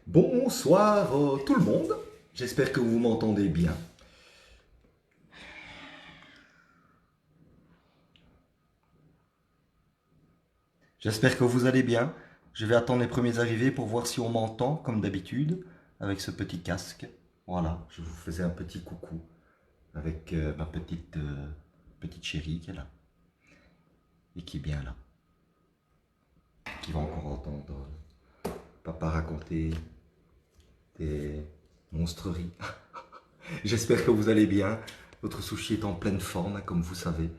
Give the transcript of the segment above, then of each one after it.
Bonsoir tout le monde, j'espère que vous m'entendez bien. J'espère que vous allez bien. Je vais attendre les premiers arrivés pour voir si on m'entend comme d'habitude avec ce petit casque. Voilà, je vous faisais un petit coucou avec ma petite chérie qui est là et qui est bien là, qui va encore entendre papa raconter des monstreries. J'espère que vous allez bien. Votre sushi est en pleine forme, comme vous savez.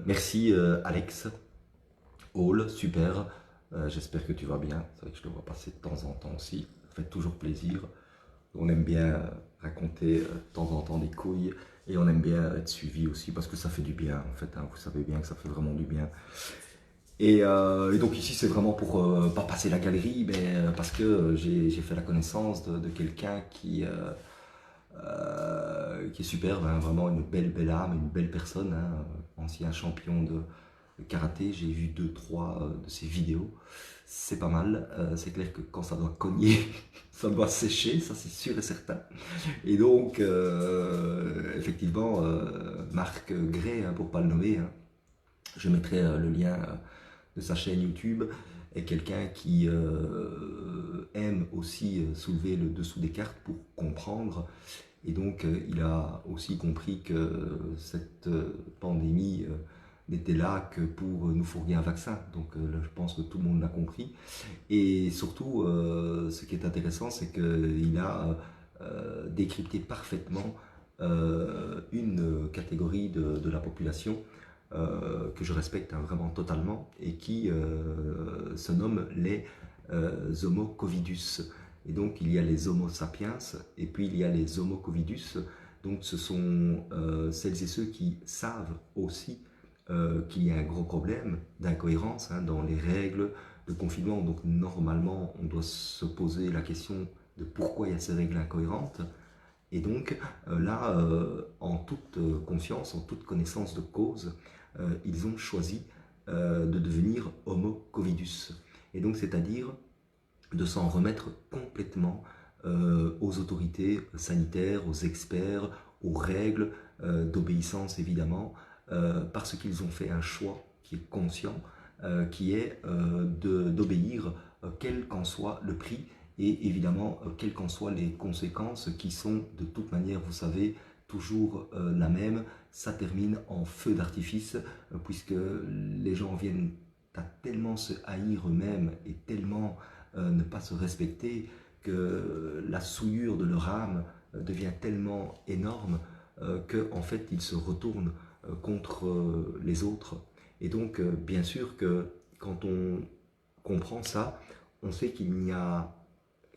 Merci Alex. Hall, super. J'espère que tu vas bien. C'est vrai que je te vois passer de temps en temps aussi. Ça fait toujours plaisir. On aime bien raconter de temps en temps des couilles et on aime bien être suivi aussi parce que ça fait du bien en fait. Hein. Vous savez bien que ça fait vraiment du bien. Et donc ici c'est vraiment pour pas passer la galerie, mais parce que j'ai fait la connaissance de quelqu'un qui est superbe, hein, vraiment une belle âme, une belle personne, hein, ancien champion de karaté. J'ai vu deux, trois de ses vidéos. C'est pas mal. C'est clair que quand ça doit cogner, ça doit sécher, ça c'est sûr et certain. Et donc, effectivement, Marc Gray, hein, pour pas le nommer, hein, je mettrai le lien de sa chaîne YouTube, est quelqu'un qui aime aussi soulever le dessous des cartes pour comprendre. Et donc, il a aussi compris que cette pandémie n'était là que pour nous fourguer un vaccin. Donc, là, je pense que tout le monde l'a compris. Et surtout, ce qui est intéressant, c'est qu'il a décrypté parfaitement une catégorie de la population que je respecte hein, vraiment totalement et qui se nomme les Homo covidus. Et donc il y a les Homo sapiens et puis il y a les Homo covidus. Donc ce sont celles et ceux qui savent aussi qu'il y a un gros problème d'incohérence hein, dans les règles de confinement. Donc normalement on doit se poser la question de pourquoi il y a ces règles incohérentes. Et donc là, en toute conscience, en toute connaissance de cause, ils ont choisi de devenir Homo covidus. Et donc, c'est-à-dire de s'en remettre complètement aux autorités sanitaires, aux experts, aux règles d'obéissance évidemment, parce qu'ils ont fait un choix qui est conscient, qui est d'obéir quel qu'en soit le prix et évidemment quelles qu'en soient les conséquences qui sont de toute manière, vous savez, toujours la même, ça termine en feu d'artifice puisque les gens viennent à tellement se haïr eux-mêmes et tellement ne pas se respecter que la souillure de leur âme devient tellement énorme qu'en fait ils se retournent contre les autres. Et donc bien sûr que quand on comprend ça, on sait qu'il n'y a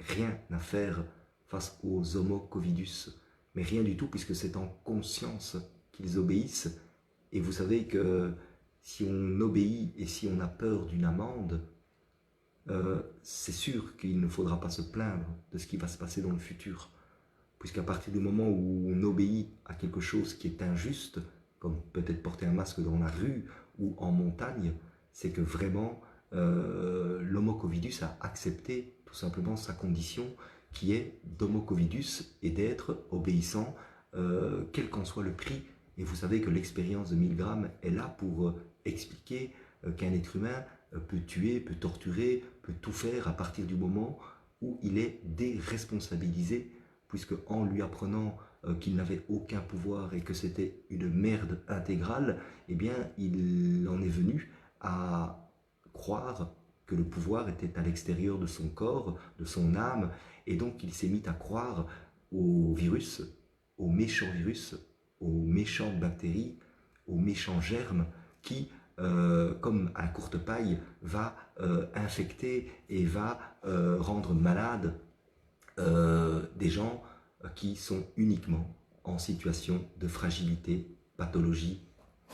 rien à faire face aux Homo covidus, mais rien du tout puisque c'est en conscience qu'ils obéissent. Et vous savez que si on obéit et si on a peur d'une amende, c'est sûr qu'il ne faudra pas se plaindre de ce qui va se passer dans le futur. Puisqu'à partir du moment où on obéit à quelque chose qui est injuste, comme peut-être porter un masque dans la rue ou en montagne, c'est que vraiment l'homo covidus a accepté tout simplement sa condition qui est d'homo covidus et d'être obéissant quel qu'en soit le prix. Et vous savez que l'expérience de 1000 grammes est là pour expliquer qu'un être humain peut tuer, peut torturer, peut tout faire à partir du moment où il est déresponsabilisé, puisque en lui apprenant qu'il n'avait aucun pouvoir et que c'était une merde intégrale, eh bien il en est venu à croire que le pouvoir était à l'extérieur de son corps, de son âme, et donc il s'est mis à croire aux virus, aux méchantes bactéries, aux méchants germes qui, comme à la courte paille, va infecter et va rendre malade des gens qui sont uniquement en situation de fragilité, pathologie,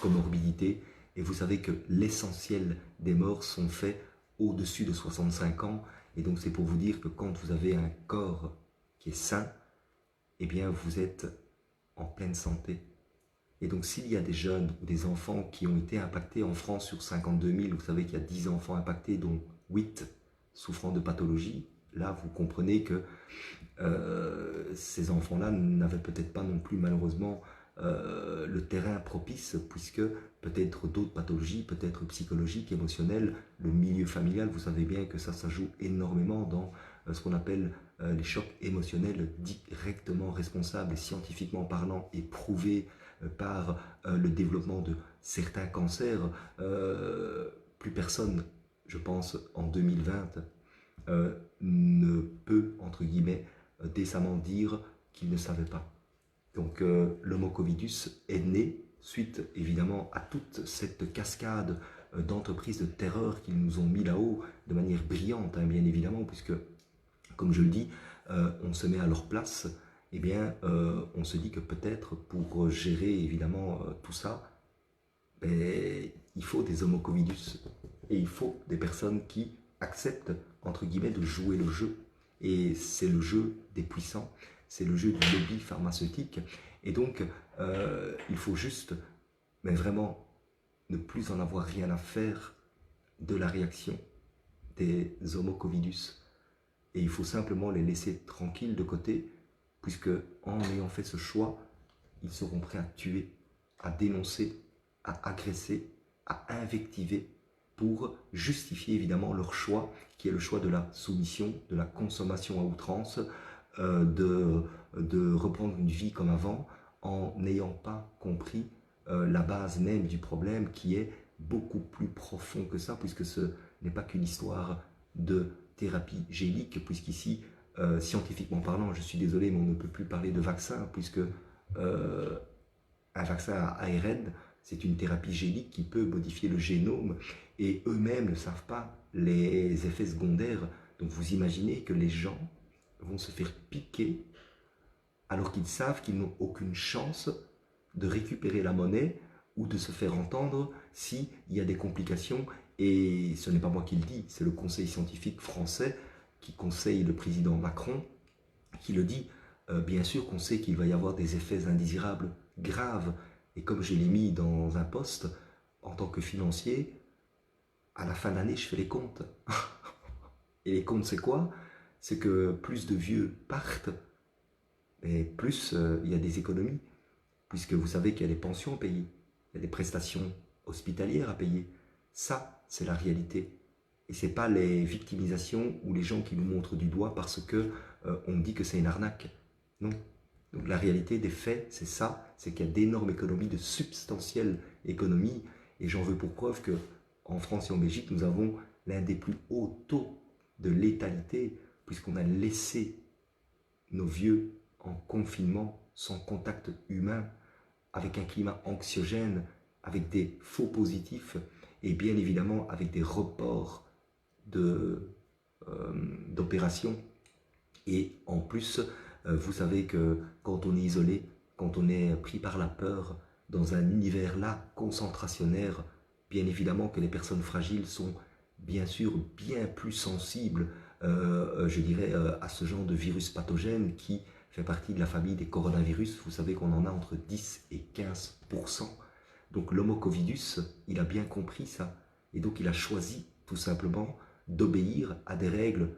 comorbidité. Et vous savez que l'essentiel des morts sont faits au-dessus de 65 ans. Et donc c'est pour vous dire que quand vous avez un corps qui est sain, eh bien vous êtes en pleine santé. Et donc s'il y a des jeunes ou des enfants qui ont été impactés en France sur 52 000, vous savez qu'il y a 10 enfants impactés, dont 8 souffrant de pathologies, là, vous comprenez que ces enfants-là n'avaient peut-être pas non plus malheureusement le terrain propice, puisque peut-être d'autres pathologies, peut-être psychologiques, émotionnelles, le milieu familial, vous savez bien que ça joue énormément dans ce qu'on appelle les chocs émotionnels directement responsables, et scientifiquement parlant, et prouvés par le développement de certains cancers. Plus personne, je pense, en 2020, ne peut, entre guillemets, décemment dire qu'il ne savait pas. Donc l'Homo covidus est né suite évidemment à toute cette cascade d'entreprises de terreur qu'ils nous ont mis là-haut de manière brillante, hein, bien évidemment, puisque, comme je le dis, on se met à leur place, eh bien, on se dit que peut-être pour gérer évidemment tout ça, ben, il faut des Homo covidus et il faut des personnes qui acceptent, entre guillemets, de jouer le jeu. Et c'est le jeu des puissants, c'est le jeu du lobby pharmaceutique. Et donc, il faut juste, mais vraiment, ne plus en avoir rien à faire de la réaction des Homo covidus. Et il faut simplement les laisser tranquilles de côté, puisque en ayant fait ce choix, ils seront prêts à tuer, à dénoncer, à agresser, à invectiver, pour justifier évidemment leur choix, qui est le choix de la soumission, de la consommation à outrance, de reprendre une vie comme avant, en n'ayant pas compris la base même du problème, qui est beaucoup plus profond que ça, puisque ce n'est pas qu'une histoire de thérapie génique, puisqu'ici, scientifiquement parlant, je suis désolé, mais on ne peut plus parler de vaccin, puisque un vaccin à ARN, c'est une thérapie génique qui peut modifier le génome, et eux-mêmes ne savent pas les effets secondaires. Donc vous imaginez que les gens vont se faire piquer alors qu'ils savent qu'ils n'ont aucune chance de récupérer la monnaie ou de se faire entendre s'il y a des complications. Et ce n'est pas moi qui le dis, c'est le conseil scientifique français qui conseille le président Macron qui le dit. Bien sûr qu'on sait qu'il va y avoir des effets indésirables graves, et comme je l'ai mis dans un post, en tant que financier, à la fin de l'année, je fais les comptes. Et les comptes, c'est quoi? C'est que plus de vieux partent, et plus il y a des économies, puisque vous savez qu'il y a des pensions à payer, il y a des prestations hospitalières à payer. Ça, c'est la réalité. Et ce n'est pas les victimisations ou les gens qui nous montrent du doigt parce que on dit que c'est une arnaque. Non. Donc la réalité des faits, c'est ça, c'est qu'il y a d'énormes économies, de substantielles économies, et j'en veux pour preuve que en France et en Belgique, nous avons l'un des plus hauts taux de létalité, puisqu'on a laissé nos vieux en confinement, sans contact humain, avec un climat anxiogène, avec des faux positifs, et bien évidemment avec des reports d'opérations. Et en plus, vous savez que quand on est isolé, quand on est pris par la peur, dans un univers là concentrationnaire, bien évidemment que les personnes fragiles sont bien sûr bien plus sensibles, je dirais, à ce genre de virus pathogène qui fait partie de la famille des coronavirus. Vous savez qu'on en a entre 10 et 15%. Donc l'Homo covidus, il a bien compris ça. Et donc il a choisi tout simplement d'obéir à des règles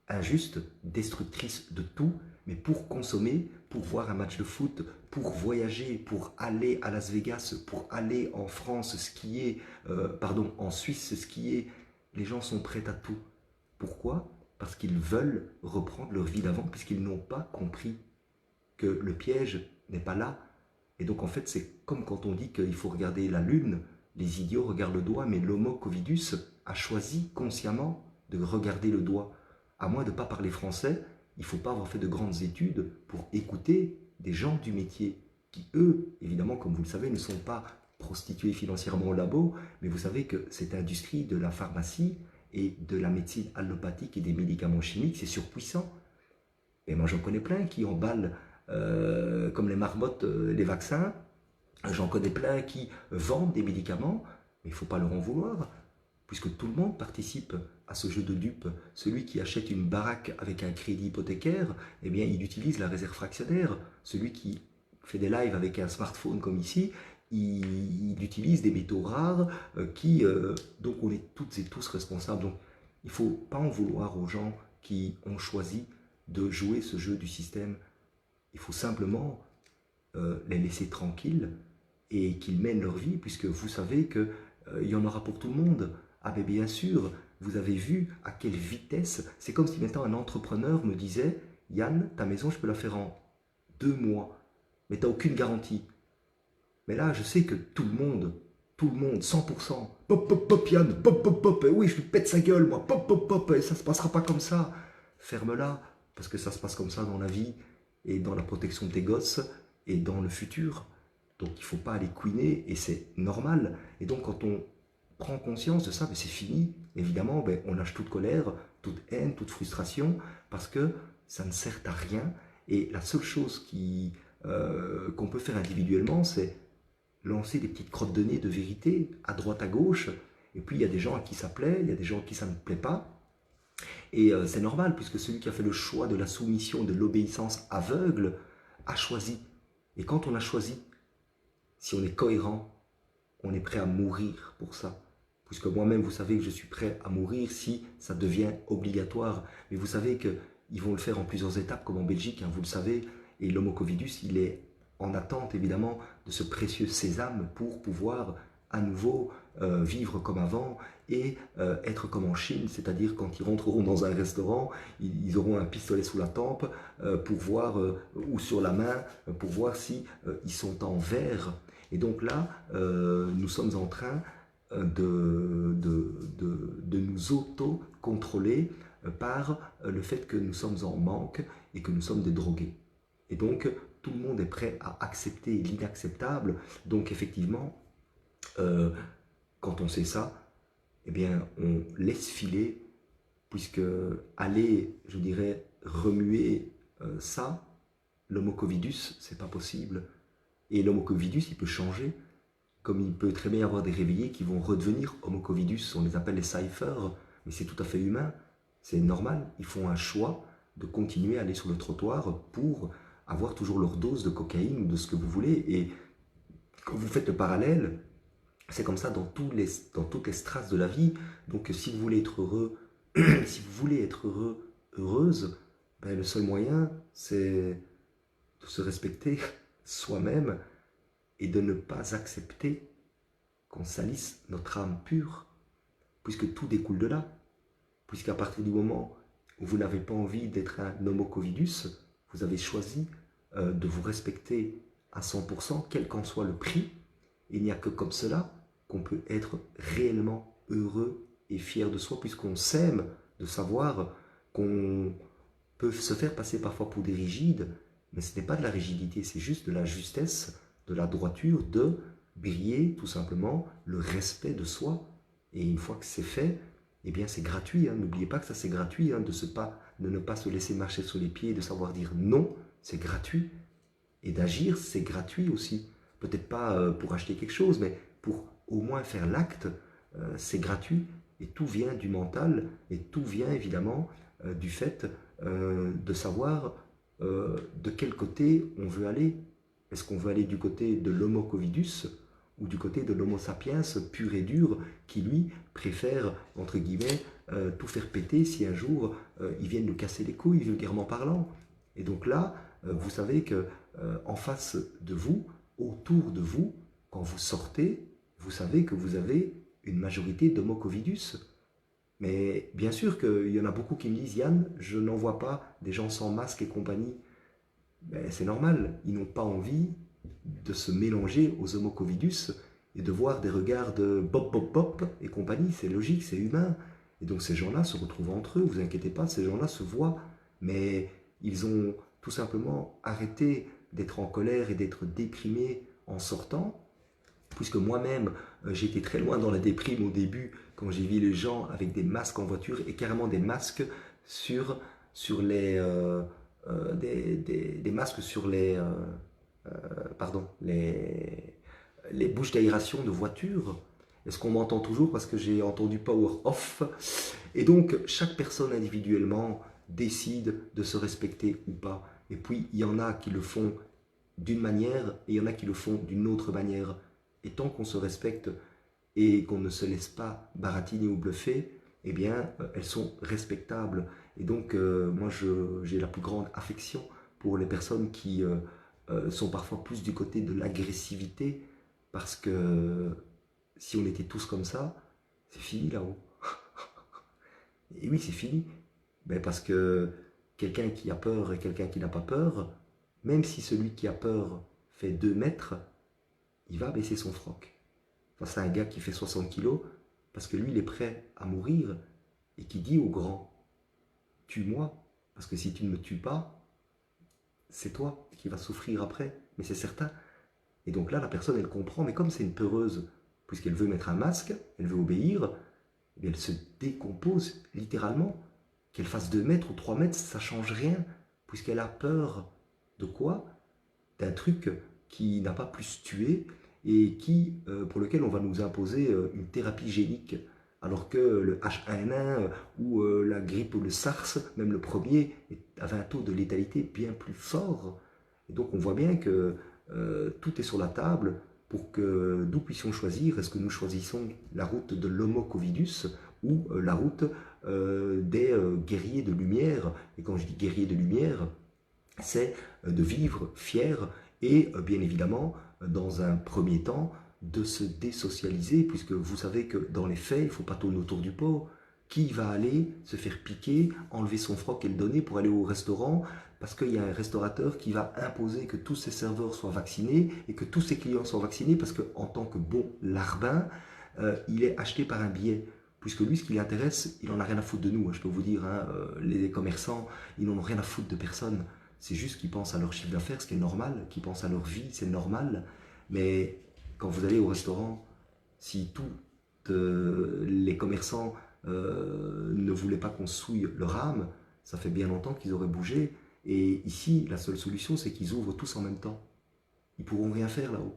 injustes, destructrices de tout, mais pour consommer, pour voir un match de foot, pour voyager, pour aller à Las Vegas, pour aller en France skier, en Suisse skier, les gens sont prêts à tout. Pourquoi? Parce qu'ils veulent reprendre leur vie d'avant, puisqu'ils n'ont pas compris que le piège n'est pas là. Et donc en fait, c'est comme quand on dit qu'il faut regarder la lune, les idiots regardent le doigt, mais l'Homo covidus a choisi consciemment de regarder le doigt. À moins de ne pas parler français, il ne faut pas avoir fait de grandes études pour écouter des gens du métier qui, eux, évidemment, comme vous le savez, ne sont pas prostitués financièrement au labo, mais vous savez que cette industrie de la pharmacie et de la médecine allopathique et des médicaments chimiques, c'est surpuissant. Et moi, j'en connais plein qui emballent comme les marmottes les vaccins. J'en connais plein qui vendent des médicaments, mais il ne faut pas leur en vouloir, puisque tout le monde participe à ce jeu de dupes. Celui qui achète une baraque avec un crédit hypothécaire, eh bien, il utilise la réserve fractionnaire. Celui qui fait des lives avec un smartphone comme ici, il utilise des métaux rares donc on est toutes et tous responsables. Donc il ne faut pas en vouloir aux gens qui ont choisi de jouer ce jeu du système. Il faut simplement les laisser tranquilles et qu'ils mènent leur vie, puisque vous savez qu'il y en aura pour tout le monde. Ah mais bien sûr, vous avez vu à quelle vitesse, c'est comme si maintenant un entrepreneur me disait « Yann, ta maison, je peux la faire en 2 mois, mais tu n'as aucune garantie. » Mais là, je sais que tout le monde, 100%, pop, pop, pop, Yann, pop, pop, pop, oui, je lui pète sa gueule, moi, pop, pop, pop, et ça ne se passera pas comme ça. Ferme-la, parce que ça se passe comme ça dans la vie, et dans la protection de tes gosses, et dans le futur. Donc il ne faut pas aller couiner, et c'est normal. Et donc quand on prend conscience de ça, ben, c'est fini. Évidemment, ben, on lâche toute colère, toute haine, toute frustration, parce que ça ne sert à rien. Et la seule chose qu'on peut faire individuellement, c'est lancer des petites crottes de nez de vérité à droite, à gauche. Et puis il y a des gens à qui ça plaît, il y a des gens à qui ça ne plaît pas. Et c'est normal, puisque celui qui a fait le choix de la soumission, de l'obéissance aveugle, a choisi. Et quand on a choisi, si on est cohérent, on est prêt à mourir pour ça. Puisque moi-même, vous savez que je suis prêt à mourir si ça devient obligatoire. Mais vous savez qu'ils vont le faire en plusieurs étapes, comme en Belgique, hein, vous le savez. Et l'homo covidus, il est en attente, évidemment, de ce précieux sésame pour pouvoir à nouveau vivre comme avant et être comme en Chine, c'est-à-dire quand ils rentreront dans un restaurant, ils auront un pistolet sous la tempe pour voir, ou sur la main, pour voir si ils sont en verre. Et donc là, nous sommes en train de nous auto-contrôler par le fait que nous sommes en manque et que nous sommes des drogués. Et donc, tout le monde est prêt à accepter l'inacceptable. Donc, effectivement, quand on sait ça, eh bien, on laisse filer, puisque aller, je dirais, remuer ça, l'homo covidus, c'est pas possible. Et l'homo covidus, il peut changer, comme il peut très bien y avoir des réveillés qui vont redevenir homo covidus, on les appelle les cyphers, mais c'est tout à fait humain, c'est normal, ils font un choix de continuer à aller sur le trottoir pour avoir toujours leur dose de cocaïne ou de ce que vous voulez. Et quand vous faites le parallèle, c'est comme ça dans toutes les strates de la vie. Donc si vous voulez être heureux, si vous voulez être heureux, heureuse, ben, le seul moyen, c'est de se respecter soi-même et de ne pas accepter qu'on salisse notre âme pure, puisque tout découle de là. Puisqu'à partir du moment où vous n'avez pas envie d'être un homo covidus, vous avez choisi de vous respecter à 100%, quel qu'en soit le prix. Il n'y a que comme cela qu'on peut être réellement heureux et fier de soi, puisqu'on s'aime, de savoir qu'on peut se faire passer parfois pour des rigides, mais ce n'est pas de la rigidité, c'est juste de la justesse, de la droiture, de briller tout simplement le respect de soi. Et une fois que c'est fait, eh bien c'est gratuit. Hein. N'oubliez pas que ça c'est gratuit, hein, de ne pas se laisser marcher sur les pieds, de savoir dire non, c'est gratuit. Et d'agir, c'est gratuit aussi. Peut-être pas pour acheter quelque chose, mais pour au moins faire l'acte, c'est gratuit. Et tout vient du mental, et tout vient évidemment du fait de savoir de quel côté on veut aller. Est-ce qu'on veut aller du côté de l'homo covidus ou du côté de l'homo sapiens pur et dur qui lui préfère, entre guillemets, tout faire péter si un jour ils viennent nous casser les couilles vulgairement parlant. Et donc là, vous savez que en face de vous, autour de vous, quand vous sortez, vous savez que vous avez une majorité d'homo covidus. Mais bien sûr qu'il y en a beaucoup qui me disent « Yann, je n'en vois pas des gens sans masque et compagnie ». Ben, c'est normal, ils n'ont pas envie de se mélanger aux homo covidus et de voir des regards de bop bop bop et compagnie, c'est logique, c'est humain. Et donc ces gens-là se retrouvent entre eux, vous inquiétez pas, ces gens-là se voient, mais ils ont tout simplement arrêté d'être en colère et d'être déprimés en sortant, puisque moi-même, j'ai été très loin dans la déprime au début, quand j'ai vu les gens avec des masques en voiture et carrément des masques sur les... des masques sur les bouches d'aération de voiture. Est-ce qu'on m'entend toujours? Parce que j'ai entendu power off. Et donc, chaque personne individuellement décide de se respecter ou pas. Et puis, il y en a qui le font d'une manière et il y en a qui le font d'une autre manière. Et tant qu'on se respecte et qu'on ne se laisse pas baratiner ou bluffer, eh bien, elles sont respectables. Et donc, moi, j'ai la plus grande affection pour les personnes qui sont parfois plus du côté de l'agressivité, parce que si on était tous comme ça, c'est fini là-haut. Et oui, c'est fini. Ben parce que quelqu'un qui a peur et quelqu'un qui n'a pas peur, même si celui qui a peur fait 2 mètres, il va baisser son froc. Face à un gars qui fait 60 kilos, parce que lui, il est prêt à mourir et qui dit au grand, tue-moi, parce que si tu ne me tues pas, c'est toi qui vas souffrir après, mais c'est certain. Et donc là, la personne, elle comprend, mais comme c'est une peureuse, puisqu'elle veut mettre un masque, elle veut obéir, eh bien, elle se décompose littéralement. Qu'elle fasse 2 mètres ou 3 mètres, ça ne change rien, puisqu'elle a peur de quoi? D'un truc qui n'a pas plus tué et pour lequel on va nous imposer une thérapie génique. Alors que le H1N1 ou la grippe ou le SARS, même le premier, avait un taux de létalité bien plus fort. Et donc on voit bien que tout est sur la table pour que nous puissions choisir, est-ce que nous choisissons la route de l'Homo covidus ou la route des guerriers de lumière. Et quand je dis guerriers de lumière, c'est de vivre fier et bien évidemment, dans un premier temps, de se désocialiser, puisque vous savez que dans les faits, il ne faut pas tourner autour du pot. Qui va aller se faire piquer, enlever son froc et le donner pour aller au restaurant parce qu'il y a un restaurateur qui va imposer que tous ses serveurs soient vaccinés et que tous ses clients soient vaccinés parce qu'en tant que bon larbin, il est acheté par un biais. Puisque lui, ce qui l'intéresse, il n'en a rien à foutre de nous. Je peux vous dire, hein, les commerçants, ils n'en ont rien à foutre de personne. C'est juste qu'ils pensent à leur chiffre d'affaires, ce qui est normal, qu'ils pensent à leur vie, c'est normal. Mais quand vous allez au restaurant, si tous les commerçants ne voulaient pas qu'on souille leur âme, ça fait bien longtemps qu'ils auraient bougé. Et ici, la seule solution, c'est qu'ils ouvrent tous en même temps. Ils ne pourront rien faire là-haut.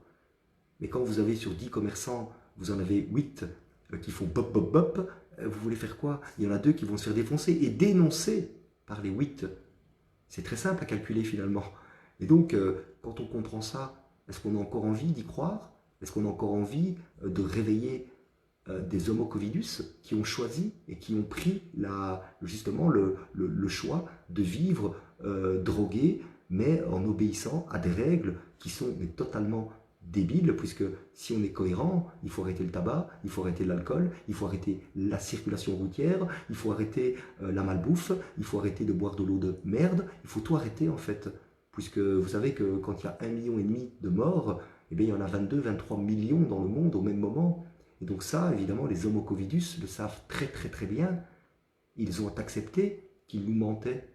Mais quand vous avez sur 10 commerçants, vous en avez 8 qui font bop bop bop, vous voulez faire quoi? Il y en a 2 qui vont se faire défoncer et dénoncer par les 8. C'est très simple à calculer finalement. Et donc, quand on comprend ça, est-ce qu'on a encore envie d'y croire? Est-ce qu'on a encore envie de réveiller des homo covidus qui ont choisi et qui ont pris justement le choix de vivre drogués, mais en obéissant à des règles qui sont totalement débiles, puisque si on est cohérent, il faut arrêter le tabac, il faut arrêter l'alcool, il faut arrêter la circulation routière, il faut arrêter la malbouffe, il faut arrêter de boire de l'eau de merde, il faut tout arrêter en fait, puisque vous savez que quand il y a 1,5 million de morts, eh bien, il y en a 22-23 millions dans le monde au même moment. Et donc ça, évidemment, les homo covidus le savent très très très bien. Ils ont accepté qu'ils nous mentaient.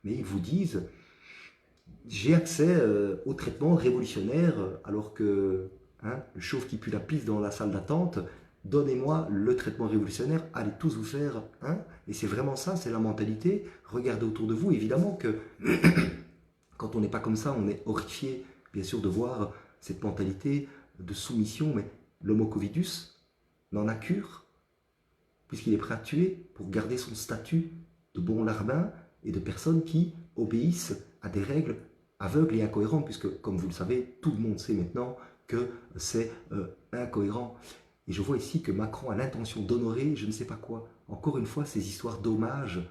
Mais ils vous disent, j'ai accès au traitement révolutionnaire alors que le chauve qui pue la pisse dans la salle d'attente, donnez-moi le traitement révolutionnaire, allez tous vous faire. Et c'est vraiment ça, c'est la mentalité. Regardez autour de vous, évidemment que quand on n'est pas comme ça, on est horrifié, bien sûr, de voir cette mentalité de soumission, mais l'homo covidus n'en a cure, puisqu'il est prêt à tuer pour garder son statut de bon larbin et de personnes qui obéissent à des règles aveugles et incohérentes, puisque, comme vous le savez, tout le monde sait maintenant que c'est incohérent. Et je vois ici que Macron a l'intention d'honorer je ne sais pas quoi. Encore une fois, ces histoires d'hommage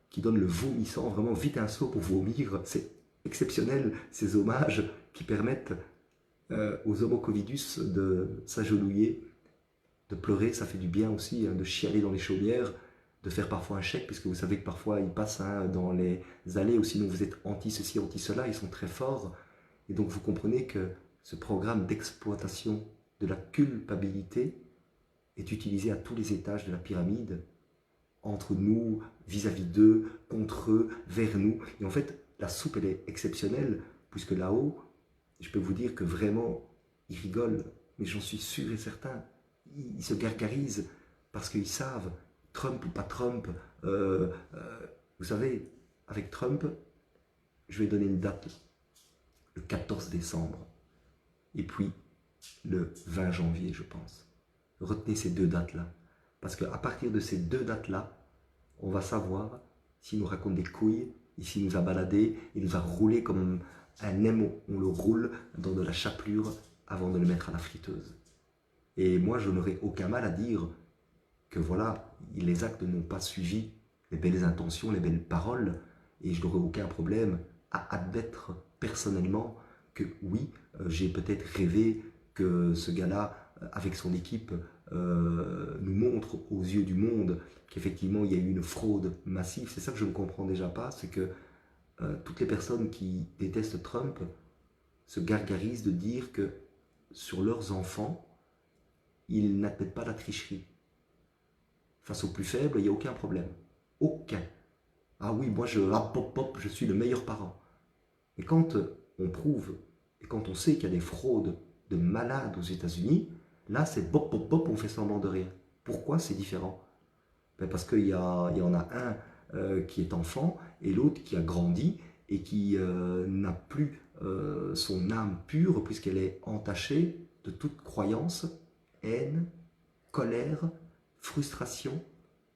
qui donnent le vomissant, vraiment vite un saut pour vomir. C'est exceptionnel, ces hommages qui permettent aux homo covidus de s'agenouiller, de pleurer, ça fait du bien aussi, de chialer dans les chaumières, de faire parfois un chèque, puisque vous savez que parfois ils passent dans les allées, ou sinon vous êtes anti-ceci, anti-cela, ils sont très forts. Et donc vous comprenez que ce programme d'exploitation de la culpabilité est utilisé à tous les étages de la pyramide, entre nous, vis-à-vis d'eux, contre eux, vers nous. Et en fait, la soupe, elle est exceptionnelle, puisque là-haut, je peux vous dire que vraiment, ils rigolent, mais j'en suis sûr et certain. Ils se gargarisent parce qu'ils savent, Trump ou pas Trump, vous savez, avec Trump, je vais donner une date, le 14 décembre, et puis le 20 janvier, je pense. Retenez ces 2 dates-là, parce qu'à partir de ces 2 dates-là, on va savoir s'il nous raconte des couilles, et s'il nous a baladé, il nous a roulé comme un nem, on le roule dans de la chapelure avant de le mettre à la friteuse. Et moi, je n'aurais aucun mal à dire que voilà, les actes n'ont pas suivi les belles intentions, les belles paroles, et je n'aurais aucun problème à admettre personnellement que oui, j'ai peut-être rêvé que ce gars-là, avec son équipe, nous montre aux yeux du monde qu'effectivement il y a eu une fraude massive. C'est ça que je ne comprends déjà pas, c'est que toutes les personnes qui détestent Trump se gargarisent de dire que sur leurs enfants, ils n'admettent pas la tricherie. Face aux plus faibles, il n'y a aucun problème. Aucun. Ah oui, moi je suis le meilleur parent. Et quand on prouve, et quand on sait qu'il y a des fraudes de malades aux États-Unis, là c'est bop, bop, bop, on fait semblant de rien. Pourquoi c'est différent? Ben parce qu'il y en a un qui est enfant et l'autre qui a grandi et qui n'a plus son âme pure puisqu'elle est entachée de toute croyance, haine, colère, frustration,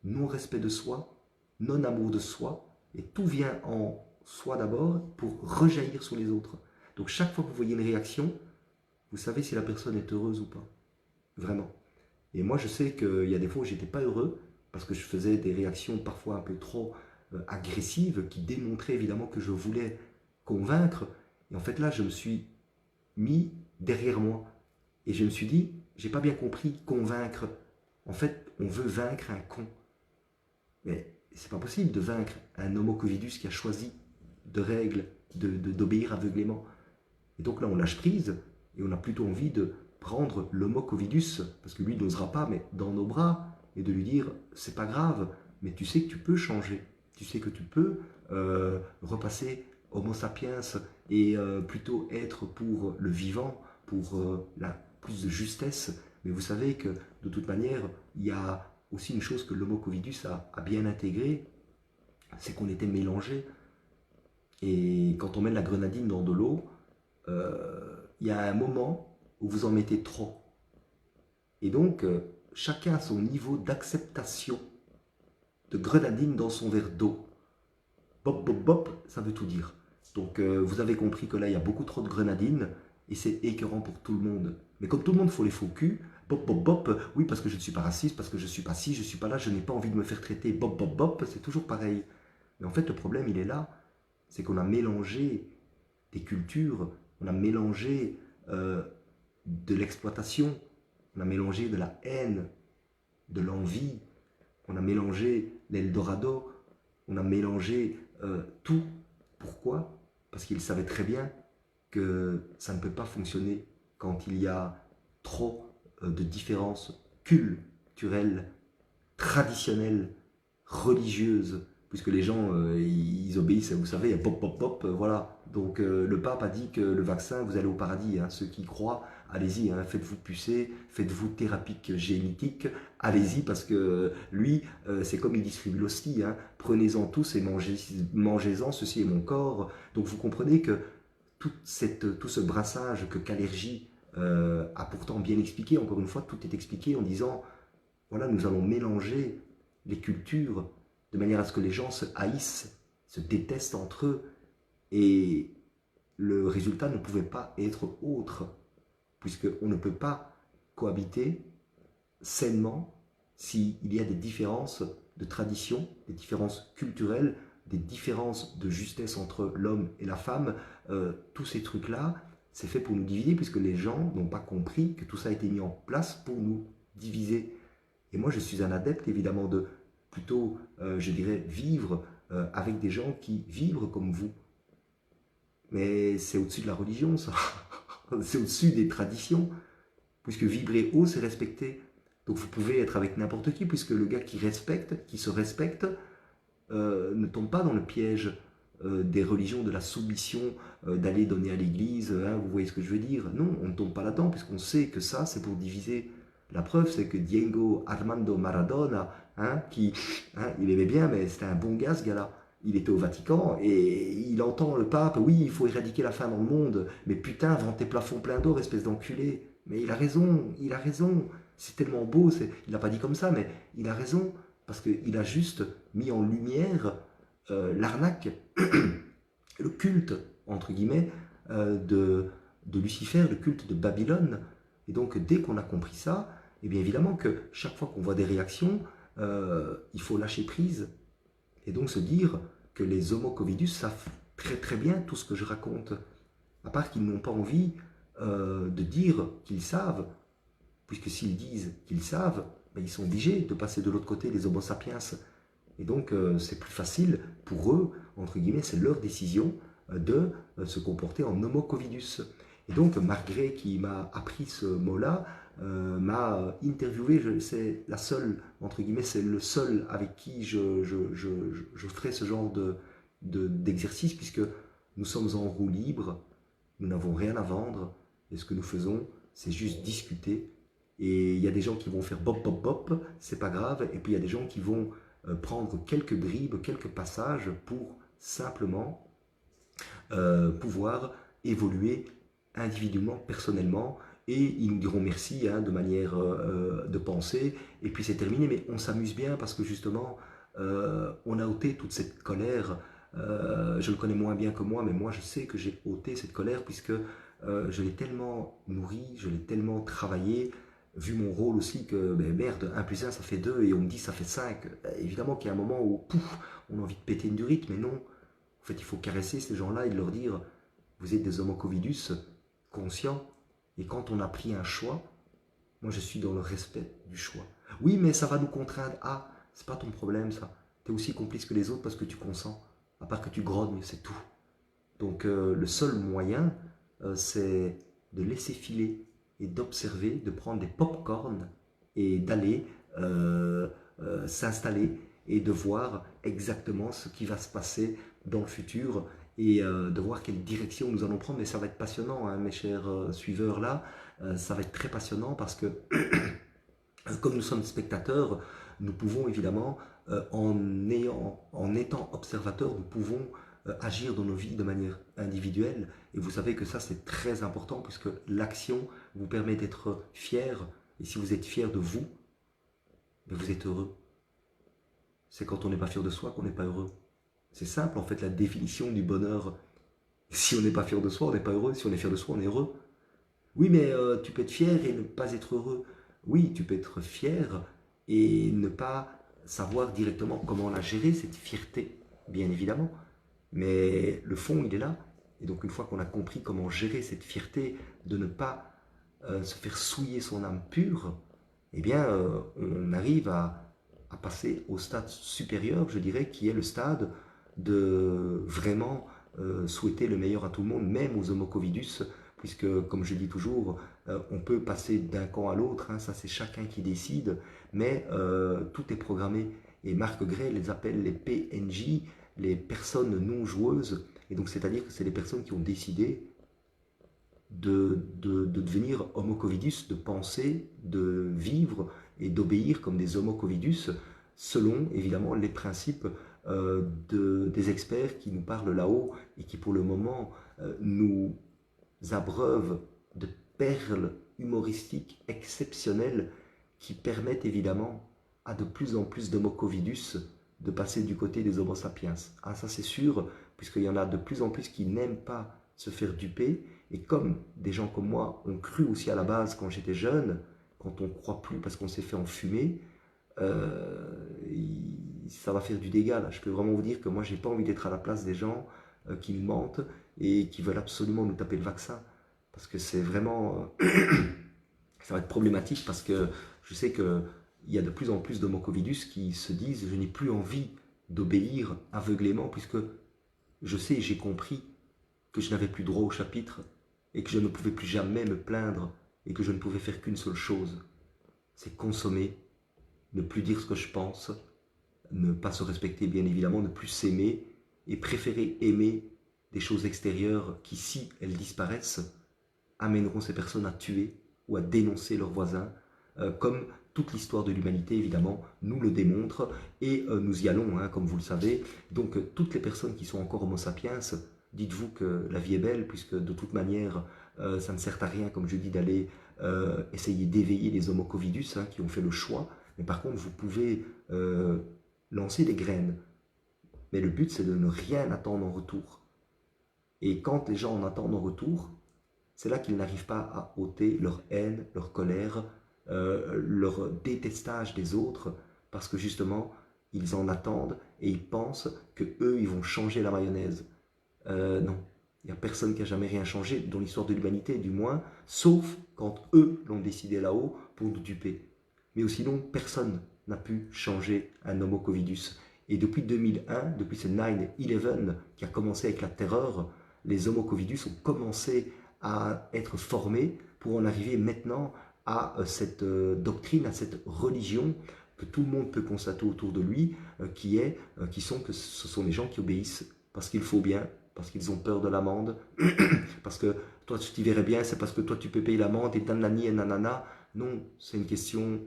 non-respect de soi, non-amour de soi, et tout vient en soi d'abord pour rejaillir sur les autres. Donc chaque fois que vous voyez une réaction, vous savez si la personne est heureuse ou pas. Vraiment. Et moi je sais qu'il y a des fois où j'étais pas heureux, parce que je faisais des réactions parfois un peu trop agressives, qui démontraient évidemment que je voulais convaincre. Et en fait là, je me suis mis derrière moi. Et je me suis dit, j'ai pas bien compris convaincre. En fait, on veut vaincre un con. Mais c'est pas possible de vaincre un homo covidus qui a choisi de règles, d'obéir aveuglément. Et donc là, on lâche prise et on a plutôt envie de prendre l'homo covidus, parce que lui n'osera pas, mais dans nos bras, et de lui dire, c'est pas grave, mais tu sais que tu peux changer. Tu sais que tu peux repasser homo sapiens et plutôt être pour le vivant, pour plus de justesse. Mais vous savez que de toute manière, il y a aussi une chose que l'homo covidus a bien intégrée, c'est qu'on était mélangés. Et quand on met de la grenadine dans de l'eau, il y a un moment où vous en mettez trop. Et donc, chacun a son niveau d'acceptation de grenadine dans son verre d'eau. Bop, bop, bop, ça veut tout dire. Donc, vous avez compris que là, il y a beaucoup trop de grenadine et c'est écœurant pour tout le monde. Mais comme tout le monde faut les faux culs, bop, bop, bop, oui, parce que je ne suis pas raciste, parce que je ne suis pas ci, je ne suis pas là, je n'ai pas envie de me faire traiter, bop, bop, bop, c'est toujours pareil. Mais en fait, le problème, il est là, c'est qu'on a mélangé des cultures, on a mélangé de l'exploitation, on a mélangé de la haine, de l'envie, on a mélangé l'Eldorado, on a mélangé tout. Pourquoi? Parce qu'ils savaient très bien que ça ne peut pas fonctionner quand il y a trop de différences culturelles, traditionnelles, religieuses, puisque les gens, ils obéissent, vous savez, pop, pop, pop, voilà. Donc le pape a dit que le vaccin, vous allez au paradis, hein. Ceux qui croient, allez-y, hein, faites-vous pucer, faites-vous thérapie génétique, allez-y, parce que lui, c'est comme il distribue l'hostie, hein. Prenez-en tous et mangez-en, ceci est mon corps. Donc vous comprenez que tout ce brassage que Kalergi a pourtant bien expliqué, encore une fois, tout est expliqué en disant, voilà, nous allons mélanger les cultures de manière à ce que les gens se haïssent, se détestent entre eux. Et le résultat ne pouvait pas être autre, puisqu'on ne peut pas cohabiter sainement s'il y a des différences de tradition, des différences culturelles, des différences de justesse entre l'homme et la femme. Tous ces trucs-là, c'est fait pour nous diviser, puisque les gens n'ont pas compris que tout ça a été mis en place pour nous diviser. Et moi, je suis un adepte, évidemment, de plutôt, je dirais, vivre avec des gens qui vivent comme vous. Mais c'est au-dessus de la religion, ça. C'est au-dessus des traditions. Puisque vibrer haut, c'est respecter. Donc vous pouvez être avec n'importe qui, puisque le gars qui respecte, qui se respecte, ne tombe pas dans le piège des religions de la soumission, d'aller donner à l'église, hein, vous voyez ce que je veux dire? Non, on ne tombe pas là-dedans, puisqu'on sait que ça, c'est pour diviser. La preuve, c'est que Diego Armando Maradona, hein, il aimait bien, mais c'était un bon gars, ce gars-là. Il était au Vatican et il entend le pape, oui, il faut éradiquer la faim dans le monde, mais putain, vends tes plafonds pleins d'or, espèce d'enculé. Mais il a raison, il a raison. C'est tellement beau, il n'a pas dit comme ça, mais il a raison, parce qu'il a juste mis en lumière l'arnaque, le culte, entre guillemets, de Lucifer, le culte de Babylone. Et donc, dès qu'on a compris ça, eh bien évidemment que chaque fois qu'on voit des réactions, il faut lâcher prise et donc se dire que les homo covidus savent très très bien tout ce que je raconte, à part qu'ils n'ont pas envie de dire qu'ils savent, puisque s'ils disent qu'ils savent, ben, ils sont obligés de passer de l'autre côté des homo sapiens. Et donc c'est plus facile pour eux, entre guillemets, c'est leur décision de se comporter en homo covidus. Et donc Margret, qui m'a appris ce mot-là, m'a interviewé, c'est la seule, entre guillemets, c'est le seul avec qui je ferai ce genre d'exercice, puisque nous sommes en roue libre, nous n'avons rien à vendre, et ce que nous faisons, c'est juste discuter. Et il y a des gens qui vont faire bop bop bop, c'est pas grave, et puis il y a des gens qui vont prendre quelques bribes, quelques passages pour simplement pouvoir évoluer individuellement, personnellement, et ils nous diront merci hein, de manière de penser, et puis c'est terminé, mais on s'amuse bien parce que justement, on a ôté toute cette colère. Je le connais moins bien que moi, mais moi je sais que j'ai ôté cette colère puisque je l'ai tellement nourri, je l'ai tellement travaillé, vu mon rôle aussi que ben merde, 1 plus 1 ça fait 2 et on me dit ça fait 5. Évidemment qu'il y a un moment où pouf, on a envie de péter une durite, mais non. En fait, il faut caresser ces gens-là et leur dire vous êtes des homo covidus conscients. Et quand on a pris un choix, moi je suis dans le respect du choix. Oui, mais ça va nous contraindre. Ah, c'est pas ton problème ça. Tu es aussi complice que les autres parce que tu consens. À part que tu grognes, c'est tout. Donc le seul moyen, c'est de laisser filer et d'observer, de prendre des pop-corns et d'aller s'installer et de voir exactement ce qui va se passer dans le futur et de voir quelle direction nous allons prendre. Mais ça va être passionnant, hein, mes chers suiveurs là. Ça va être très passionnant parce que comme nous sommes spectateurs, nous pouvons évidemment, en étant observateurs, nous pouvons agir dans nos vies de manière individuelle. Et vous savez que ça, c'est très important puisque l'action vous permet d'être fier. Et si vous êtes fier de vous, ben vous êtes heureux. C'est quand on n'est pas fier de soi qu'on n'est pas heureux. C'est simple, en fait, la définition du bonheur. Si on n'est pas fier de soi, on n'est pas heureux. Si on est fier de soi, on est heureux. Oui, mais tu peux être fier et ne pas être heureux. Oui, tu peux être fier et ne pas savoir directement comment la gérer, cette fierté, bien évidemment. Mais le fond, il est là. Et donc, une fois qu'on a compris comment gérer cette fierté, de ne pas se faire souiller son âme pure, eh bien, on arrive à passer au stade supérieur, je dirais, qui est le stade de vraiment souhaiter le meilleur à tout le monde, même aux homo covidus, puisque, comme je dis toujours, on peut passer d'un camp à l'autre, hein, ça c'est chacun qui décide, mais tout est programmé. Et Marc Gray les appelle les PNJ, les personnes non joueuses, et donc c'est-à-dire que c'est les personnes qui ont décidé de devenir homo covidus, de penser, de vivre et d'obéir comme des homo covidus, selon évidemment les principes des experts qui nous parlent là-haut et qui pour le moment nous abreuvent de perles humoristiques exceptionnelles qui permettent évidemment à de plus en plus d'homo covidus de passer du côté des homo sapiens. Ah, ça c'est sûr, puisqu'il y en a de plus en plus qui n'aiment pas se faire duper, et comme des gens comme moi ont cru aussi à la base quand j'étais jeune, quand on ne croit plus parce qu'on s'est fait enfumer, euh, ça va faire du dégât. Là. Je peux vraiment vous dire que moi, j'ai pas envie d'être à la place des gens qui nous mentent et qui veulent absolument nous taper le vaccin. Parce que c'est vraiment... ça va être problématique parce que je sais qu'il y a de plus en plus d'homo covidus qui se disent « je n'ai plus envie d'obéir aveuglément puisque je sais, j'ai compris que je n'avais plus droit au chapitre et que je ne pouvais plus jamais me plaindre et que je ne pouvais faire qu'une seule chose, c'est consommer, ne plus dire ce que je pense, ne pas se respecter bien évidemment, ne plus s'aimer et préférer aimer des choses extérieures qui, si elles disparaissent, amèneront ces personnes à tuer ou à dénoncer leurs voisins, comme toute l'histoire de l'humanité évidemment nous le démontre et nous y allons, hein, comme vous le savez. Donc toutes les personnes qui sont encore homo sapiens, dites-vous que la vie est belle, puisque de toute manière, ça ne sert à rien, comme je dis, d'aller essayer d'éveiller les homo covidus hein, qui ont fait le choix. Mais par contre, vous pouvez lancer des graines. Mais le but, c'est de ne rien attendre en retour. Et quand les gens en attendent en retour, c'est là qu'ils n'arrivent pas à ôter leur haine, leur colère, leur détestage des autres, parce que justement, ils en attendent et ils pensent que eux, ils vont changer la mayonnaise. Non, il n'y a personne qui a jamais rien changé dans l'histoire de l'humanité, du moins, sauf quand eux l'ont décidé là-haut pour nous duper. Mais sinon, personne n'a pu changer un homo covidus. Et depuis 2001, depuis ce 9/11 qui a commencé avec la terreur, les homo covidus ont commencé à être formés pour en arriver maintenant à cette doctrine, à cette religion que tout le monde peut constater autour de lui, que ce sont des gens qui obéissent parce qu'il faut bien, parce qu'ils ont peur de l'amende, parce que toi tu t'y verrais bien, c'est parce que toi tu peux payer l'amende et nanani et nanana. Non, c'est une question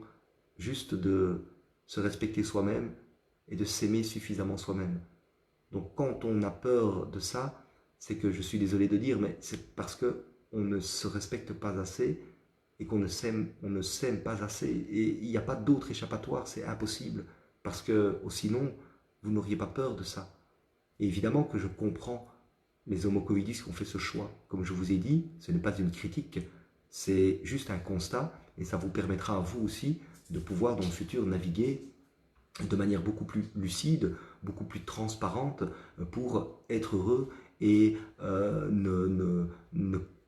juste de se respecter soi-même et de s'aimer suffisamment soi-même. Donc quand on a peur de ça, c'est que je suis désolé de dire, mais c'est parce que on ne se respecte pas assez et qu'on ne s'aime pas assez. Et il n'y a pas d'autre échappatoire, c'est impossible. Parce que sinon, vous n'auriez pas peur de ça. Et évidemment que je comprends les homocovidis qui ont fait ce choix. Comme je vous ai dit, ce n'est pas une critique, c'est juste un constat et ça vous permettra à vous aussi de pouvoir dans le futur naviguer de manière beaucoup plus lucide, beaucoup plus transparente pour être heureux et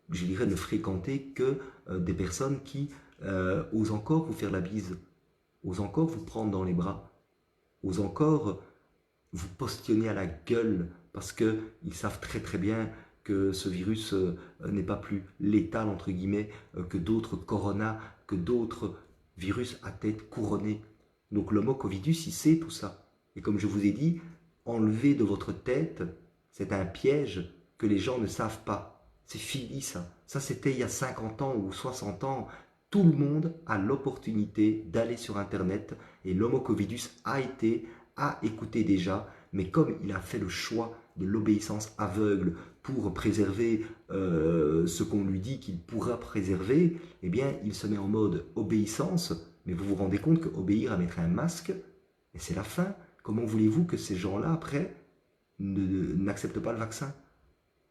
je dirais ne fréquenter que des personnes qui osent encore vous faire la bise, osent encore vous prendre dans les bras, osent encore vous postionner à la gueule parce qu'ils savent très très bien que ce virus n'est pas plus létal entre guillemets que d'autres corona, que d'autres virus à tête couronnée. Donc l'homo covidus, il sait tout ça. Et comme je vous ai dit, enlever de votre tête, c'est un piège que les gens ne savent pas. C'est fini ça. Ça c'était il y a 50 ans ou 60 ans. Tout le monde a l'opportunité d'aller sur Internet et l'homo covidus a écouté déjà, mais comme il a fait le choix de l'obéissance aveugle pour préserver ce qu'on lui dit qu'il pourra préserver, eh bien il se met en mode obéissance. Mais vous vous rendez compte qu'obéir à mettre un masque, et c'est la fin. Comment voulez-vous que ces gens-là, après, n'acceptent pas le vaccin?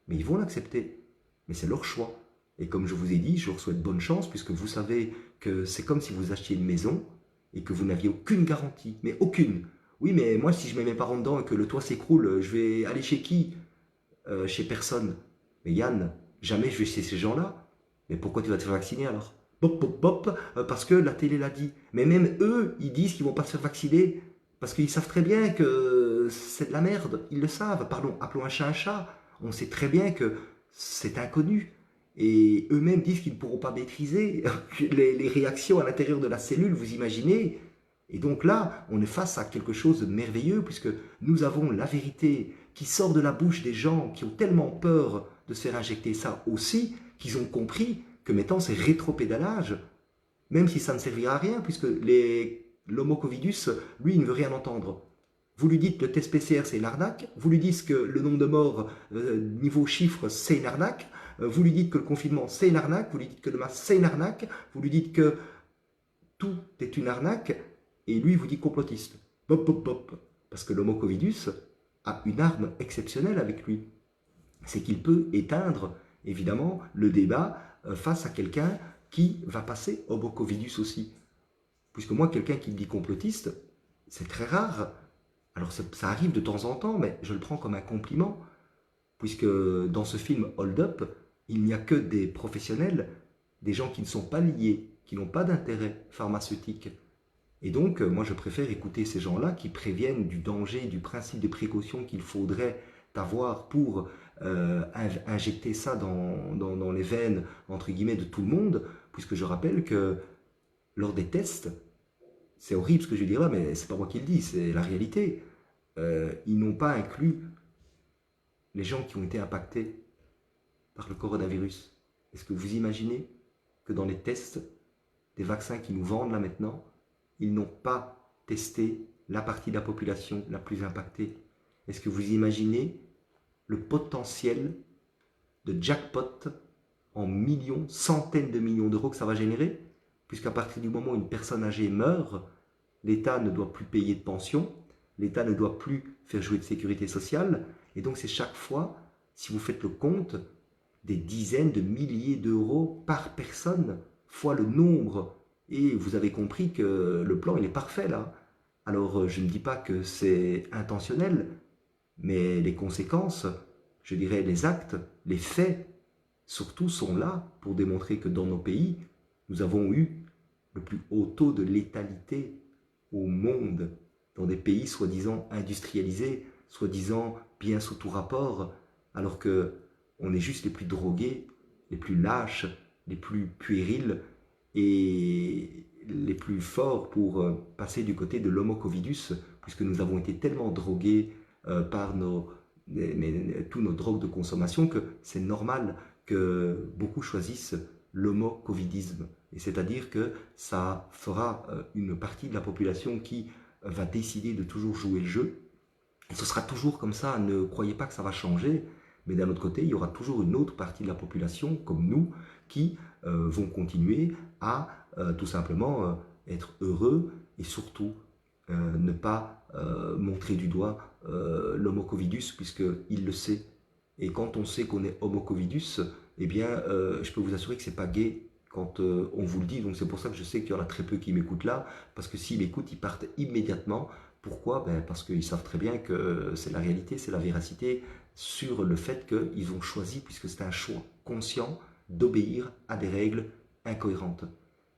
Mais ils vont l'accepter. Mais c'est leur choix. Et comme je vous ai dit, je leur souhaite bonne chance, puisque vous savez que c'est comme si vous achetiez une maison et que vous n'aviez aucune garantie. Mais aucune. Oui, mais moi, si je mets mes parents dedans et que le toit s'écroule, je vais aller chez qui? Chez personne. Mais Yann, jamais je vais chez ces gens-là. Mais pourquoi tu vas te faire vacciner alors? Bop, bop, bop, parce que la télé l'a dit. Mais même eux, ils disent qu'ils ne vont pas se faire vacciner parce qu'ils savent très bien que c'est de la merde. Ils le savent. Pardon, appelons un chat un chat. On sait très bien que c'est inconnu. Et eux-mêmes disent qu'ils ne pourront pas maîtriser les réactions à l'intérieur de la cellule, vous imaginez? Et donc là, on est face à quelque chose de merveilleux puisque nous avons la vérité qui sort de la bouche des gens qui ont tellement peur de se faire injecter ça aussi, qu'ils ont compris que maintenant c'est rétropédalage, même si ça ne servira à rien, puisque l'homo covidus, lui, il ne veut rien entendre. Vous lui dites que le test PCR c'est une arnaque, vous lui dites que le nombre de morts niveau chiffre c'est une arnaque, vous lui dites que le confinement c'est une arnaque, vous lui dites que le masque c'est une arnaque, vous lui dites que tout est une arnaque, et lui vous dit complotiste. Bop, bop, bop. Parce que l'homo covidus a une arme exceptionnelle avec lui. C'est qu'il peut éteindre, évidemment, le débat face à quelqu'un qui va passer homo covidus aussi. Puisque moi, quelqu'un qui me dit complotiste, c'est très rare. Alors ça arrive de temps en temps, mais je le prends comme un compliment. Puisque dans ce film Hold Up, il n'y a que des professionnels, des gens qui ne sont pas liés, qui n'ont pas d'intérêt pharmaceutique. Et donc, moi, je préfère écouter ces gens-là qui préviennent du danger, du principe de précaution qu'il faudrait avoir pour injecter ça dans les veines, entre guillemets, de tout le monde, puisque je rappelle que lors des tests, c'est horrible ce que je vais dire là, mais c'est pas moi qui le dis, c'est la réalité. Ils n'ont pas inclus les gens qui ont été impactés par le coronavirus. Est-ce que vous imaginez que dans les tests des vaccins qui nous vendent là maintenant, ils n'ont pas testé la partie de la population la plus impactée? Est-ce que vous imaginez le potentiel de jackpot en millions, centaines de millions d'euros que ça va générer? Puisqu'à partir du moment où une personne âgée meurt, l'État ne doit plus payer de pension, l'État ne doit plus faire jouer de sécurité sociale, et donc c'est chaque fois, si vous faites le compte, des dizaines de milliers d'euros par personne, fois le nombre. Et vous avez compris que le plan, il est parfait là. Alors je ne dis pas que c'est intentionnel, mais les conséquences, je dirais les actes, les faits, surtout sont là pour démontrer que dans nos pays, nous avons eu le plus haut taux de létalité au monde, dans des pays soi-disant industrialisés, soi-disant bien sous tout rapport, alors que on est juste les plus drogués, les plus lâches, les plus puérils et les plus forts pour passer du côté de l'homo covidus, puisque nous avons été tellement drogués par tous nos drogues de consommation que c'est normal que beaucoup choisissent l'homo-covidisme. Et c'est-à-dire que ça fera une partie de la population qui va décider de toujours jouer le jeu. Et ce sera toujours comme ça, ne croyez pas que ça va changer, mais d'un autre côté, il y aura toujours une autre partie de la population, comme nous, qui vont continuer à tout simplement être heureux et surtout ne pas montrer du doigt l'homo covidus, puisqu'il le sait. Et quand on sait qu'on est homo covidus, eh bien, je peux vous assurer que c'est pas gay quand on vous le dit. Donc c'est pour ça que je sais qu'il y en a très peu qui m'écoutent là, parce que s'ils m'écoutent, ils partent immédiatement. Pourquoi? Parce qu'ils savent très bien que c'est la réalité, c'est la véracité sur le fait qu'ils ont choisi, puisque c'est un choix conscient, d'obéir à des règles incohérentes.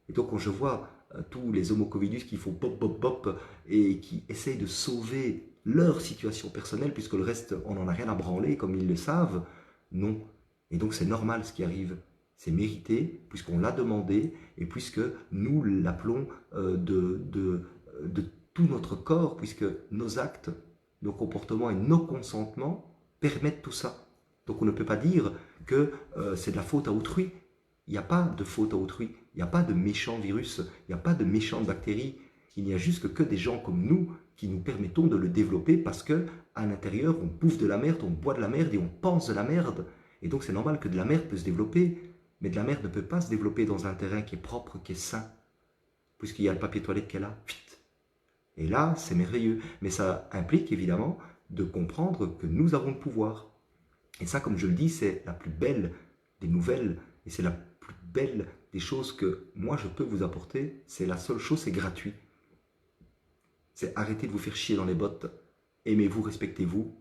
Et donc quand je vois tous les homo covidus qui font bop bop bop et qui essayent de sauver leur situation personnelle, puisque le reste, on n'en a rien à branler, comme ils le savent, non. Et donc c'est normal ce qui arrive. C'est mérité, puisqu'on l'a demandé, et puisque nous l'appelons de tout notre corps, puisque nos actes, nos comportements et nos consentements permettent tout ça. Donc on ne peut pas dire que c'est de la faute à autrui. Il n'y a pas de faute à autrui, il n'y a pas de méchant virus, il n'y a pas de méchantes bactéries. Il n'y a juste que des gens comme nous qui nous permettons de le développer parce que à l'intérieur, on bouffe de la merde, on boit de la merde et on pense de la merde. Et donc c'est normal que de la merde peut se développer, mais de la merde ne peut pas se développer dans un terrain qui est propre, qui est sain, puisqu'il y a le papier toilette qui est là. Et là, c'est merveilleux. Mais ça implique évidemment de comprendre que nous avons le pouvoir. Et ça, comme je le dis, c'est la plus belle des nouvelles et c'est la plus belle des choses que moi je peux vous apporter. C'est la seule chose, c'est gratuit. C'est arrêter de vous faire chier dans les bottes. Aimez-vous, respectez-vous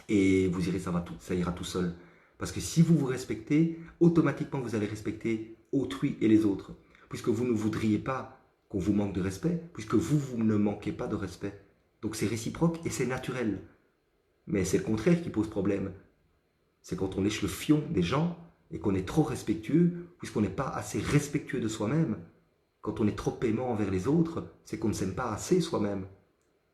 et vous irez, ça ira tout seul. Parce que si vous vous respectez, automatiquement vous allez respecter autrui et les autres. Puisque vous ne voudriez pas qu'on vous manque de respect, puisque vous ne manquez pas de respect. Donc c'est réciproque et c'est naturel. Mais c'est le contraire qui pose problème. C'est quand on lèche le fion des gens et qu'on est trop respectueux, puisqu'on n'est pas assez respectueux de soi-même. Quand on est trop aimant envers les autres, c'est qu'on ne s'aime pas assez soi-même.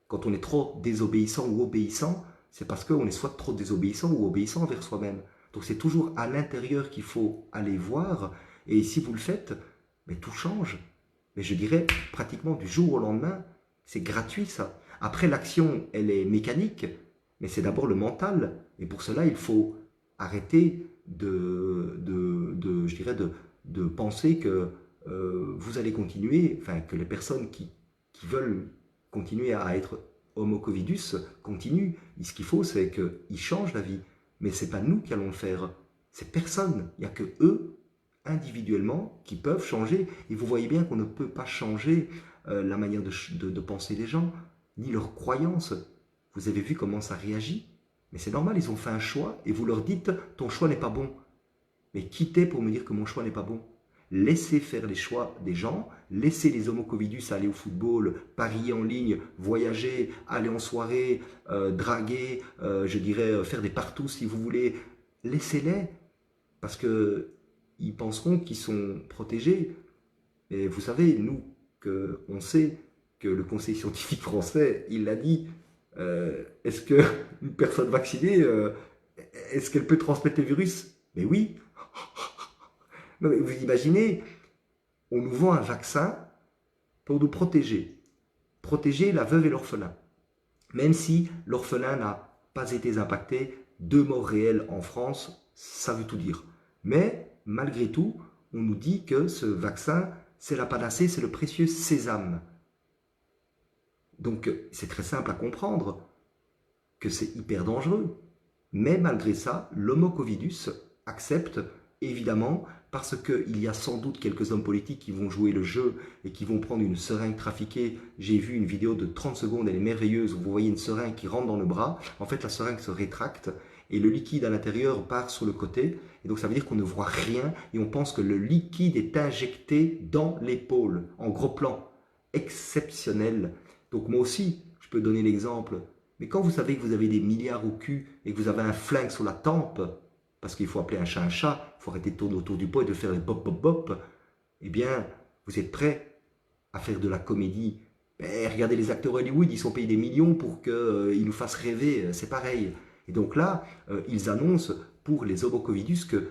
Quand on est trop désobéissant ou obéissant, c'est parce qu'on est soit trop désobéissant ou obéissant envers soi-même. Donc c'est toujours à l'intérieur qu'il faut aller voir. Et si vous le faites, mais tout change. Mais je dirais pratiquement du jour au lendemain, c'est gratuit ça. Après l'action, elle est mécanique, mais c'est d'abord le mental. Et pour cela, il faut arrêter je dirais de penser que vous allez continuer, enfin que les personnes qui veulent continuer à être homo covidus continuent. Et ce qu'il faut, c'est qu'ils changent la vie. Mais ce n'est pas nous qui allons le faire. C'est personne. Il n'y a que eux, individuellement, qui peuvent changer. Et vous voyez bien qu'on ne peut pas changer la manière de penser des gens, ni leurs croyances. Vous avez vu comment ça réagit? Mais c'est normal, ils ont fait un choix et vous leur dites « ton choix n'est pas bon ». Mais quittez pour me dire que mon choix n'est pas bon. Laissez faire les choix des gens, laissez les homo covidus aller au football, parier en ligne, voyager, aller en soirée, draguer, je dirais faire des partous si vous voulez. Laissez-les, parce qu'ils penseront qu'ils sont protégés. Et vous savez, nous, on sait que le Conseil scientifique français, il l'a dit, est-ce qu'une personne vaccinée, est-ce qu'elle peut transmettre le virus? Mais oui. Non, mais vous imaginez, on nous vend un vaccin pour nous protéger. Protéger la veuve et l'orphelin. Même si l'orphelin n'a pas été impacté, 2 morts réelles en France, ça veut tout dire. Mais malgré tout, on nous dit que ce vaccin, c'est la panacée, c'est le précieux sésame. Donc c'est très simple à comprendre que c'est hyper dangereux. Mais malgré ça, l'homo covidus accepte évidemment parce qu'il y a sans doute quelques hommes politiques qui vont jouer le jeu et qui vont prendre une seringue trafiquée. J'ai vu une vidéo de 30 secondes, elle est merveilleuse, où vous voyez une seringue qui rentre dans le bras. En fait, la seringue se rétracte et le liquide à l'intérieur part sur le côté. Et donc, ça veut dire qu'on ne voit rien et on pense que le liquide est injecté dans l'épaule, en gros plan. Exceptionnel. Donc, moi aussi, je peux donner l'exemple. Mais quand vous savez que vous avez des milliards au cul et que vous avez un flingue sur la tempe, parce qu'il faut appeler un chat, il faut arrêter de tourner autour du pot et de faire les bop bop bop, eh bien, vous êtes prêt à faire de la comédie. Mais regardez les acteurs Hollywood, ils sont payés des millions pour qu'ils nous fassent rêver, c'est pareil. Et donc là, ils annoncent pour les homocovidus que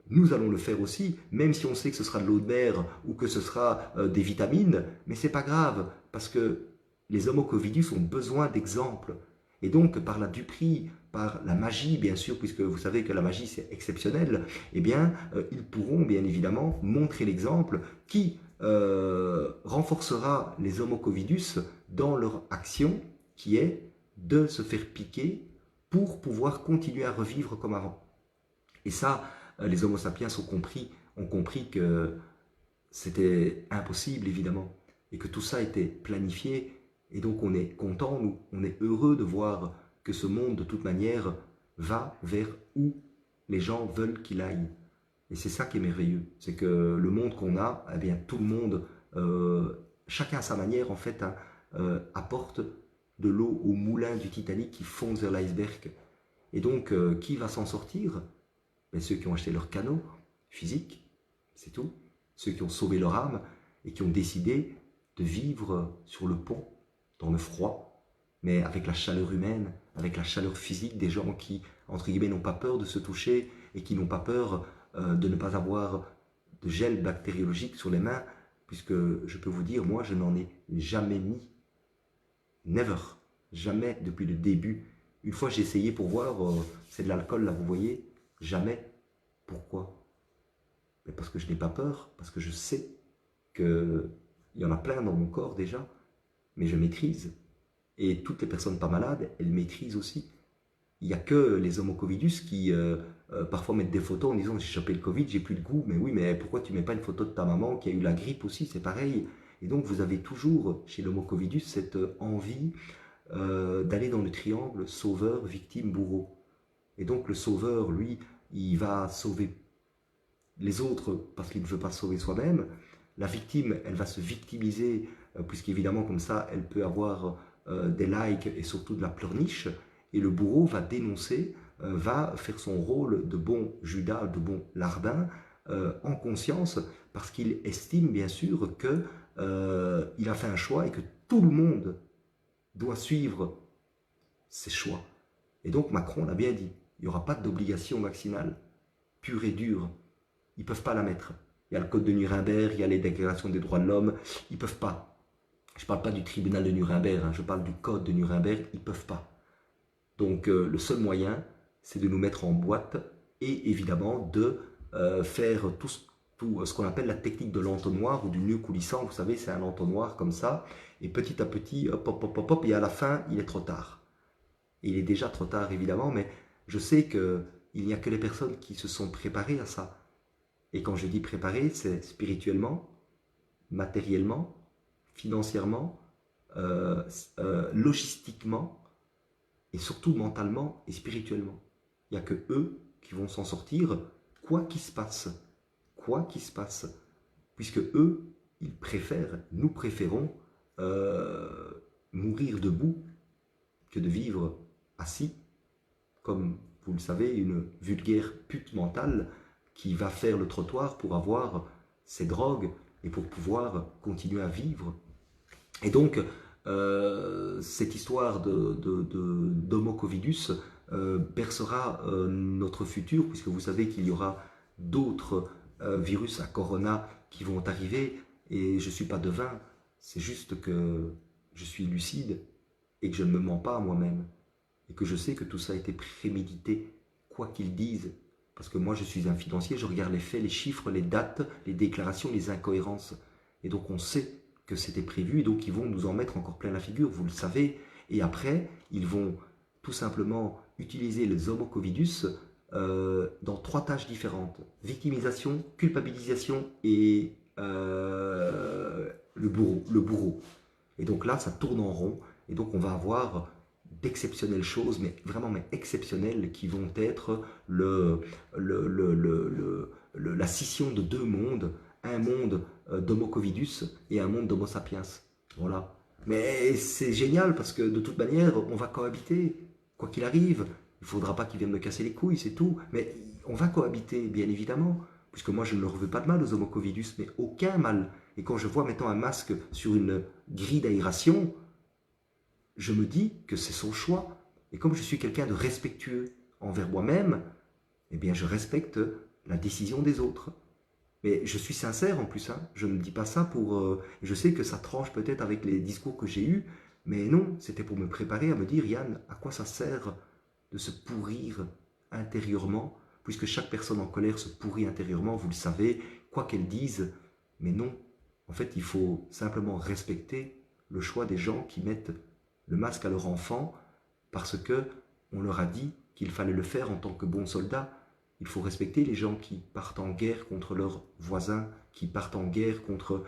nous allons le faire aussi, même si on sait que ce sera de l'eau de mer ou que ce sera des vitamines, mais c'est pas grave, parce que les homocovidus ont besoin d'exemples. Et donc, par la duperie, par la magie, bien sûr, puisque vous savez que la magie, c'est exceptionnel, eh bien, ils pourront, bien évidemment, montrer l'exemple qui renforcera les homocovidus dans leur action, qui est de se faire piquer pour pouvoir continuer à revivre comme avant. Et ça, les homo sapiens ont compris que c'était impossible, évidemment, et que tout ça était planifié. Et donc on est content, nous, on est heureux de voir que ce monde, de toute manière, va vers où les gens veulent qu'il aille. Et c'est ça qui est merveilleux, c'est que le monde qu'on a, eh bien tout le monde, chacun à sa manière, en fait, hein, apporte de l'eau au moulin du Titanic qui fonde vers l'iceberg. Et donc, qui va s'en sortir? Ben, ceux qui ont acheté leur canot physique, c'est tout. Ceux qui ont sauvé leur âme et qui ont décidé de vivre sur le pont, dans le froid, mais avec la chaleur humaine, avec la chaleur physique des gens qui, entre guillemets, n'ont pas peur de se toucher et qui n'ont pas peur de ne pas avoir de gel bactériologique sur les mains, puisque je peux vous dire, moi, je n'en ai jamais mis. Never. Jamais depuis le début. Une fois, j'ai essayé pour voir, c'est de l'alcool, là, vous voyez. Jamais. Pourquoi? Mais parce que je n'ai pas peur, parce que je sais qu'il y en a plein dans mon corps déjà, mais je maîtrise. Et toutes les personnes pas malades, elles maîtrisent aussi. Il n'y a que les homocovidus qui parfois mettent des photos en disant j'ai chopé le Covid, j'ai plus de goût. Mais oui, mais pourquoi tu ne mets pas une photo de ta maman qui a eu la grippe aussi? C'est pareil. Et donc vous avez toujours chez l'homocovidus cette envie d'aller dans le triangle sauveur, victime, bourreau. Et donc le sauveur, lui, il va sauver les autres parce qu'il ne veut pas sauver soi-même. La victime, elle va se victimiser puisqu'évidemment comme ça, elle peut avoir des likes et surtout de la pleurniche. Et le bourreau va dénoncer, va faire son rôle de bon Judas, de bon larbin, en conscience, parce qu'il estime bien sûr qu'il a fait un choix et que tout le monde doit suivre ses choix. Et donc Macron l'a bien dit, il n'y aura pas d'obligation vaccinale, pure et dure. Ils ne peuvent pas la mettre. Il y a le code de Nuremberg, il y a les déclarations des droits de l'homme, ils ne peuvent pas. Je ne parle pas du tribunal de Nuremberg, hein, je parle du code de Nuremberg, ils ne peuvent pas. Donc le seul moyen, c'est de nous mettre en boîte et évidemment de faire tout ce qu'on appelle la technique de l'entonnoir ou du nœud coulissant. Vous savez, c'est un entonnoir comme ça. Et petit à petit, hop, hop, hop, hop, hop, et à la fin, il est trop tard. Et il est déjà trop tard, évidemment, mais je sais qu'il n'y a que les personnes qui se sont préparées à ça. Et quand je dis préparées, c'est spirituellement, matériellement, financièrement, logistiquement, et surtout mentalement et spirituellement. Il n'y a que eux qui vont s'en sortir, quoi qu'il se passe. Quoi qu'il se passe. Puisque eux, nous préférons mourir debout que de vivre assis, comme vous le savez, une vulgaire pute mentale qui va faire le trottoir pour avoir ses drogues et pour pouvoir continuer à vivre. Et donc, cette histoire d'homocovidus bercera notre futur, puisque vous savez qu'il y aura d'autres virus à corona qui vont arriver, et je ne suis pas devin, c'est juste que je suis lucide et que je ne me mens pas à moi-même, et que je sais que tout ça a été prémédité, quoi qu'ils disent, parce que moi je suis un financier, je regarde les faits, les chiffres, les dates, les déclarations, les incohérences, et donc on sait que c'était prévu, et donc ils vont nous en mettre encore plein la figure, vous le savez, et après, ils vont tout simplement utiliser les homocovidus dans 3 tâches différentes. Victimisation, culpabilisation et le bourreau. Et donc là, ça tourne en rond. Et donc on va avoir d'exceptionnelles choses, mais vraiment mais exceptionnelles, qui vont être la scission de 2 mondes, un monde d'Homo covidus et un monde d'Homo sapiens. Voilà. Mais c'est génial parce que de toute manière, on va cohabiter, quoi qu'il arrive. Il ne faudra pas qu'ils viennent me casser les couilles, c'est tout. Mais on va cohabiter, bien évidemment. Puisque moi, je ne leur veux pas de mal aux Homo covidus, mais aucun mal. Et quand je vois maintenant un masque sur une grille d'aération, je me dis que c'est son choix. Et comme je suis quelqu'un de respectueux envers moi-même, eh bien, je respecte la décision des autres. Mais je suis sincère en plus, hein. Je ne dis pas ça pour... je sais que ça tranche peut-être avec les discours que j'ai eus, mais non, c'était pour me préparer à me dire, Yann, à quoi ça sert de se pourrir intérieurement, puisque chaque personne en colère se pourrit intérieurement, vous le savez, quoi qu'elle dise, mais non. En fait, il faut simplement respecter le choix des gens qui mettent le masque à leur enfant parce que on leur a dit qu'il fallait le faire en tant que bons soldats. Il faut respecter les gens qui partent en guerre contre leurs voisins, qui partent en guerre contre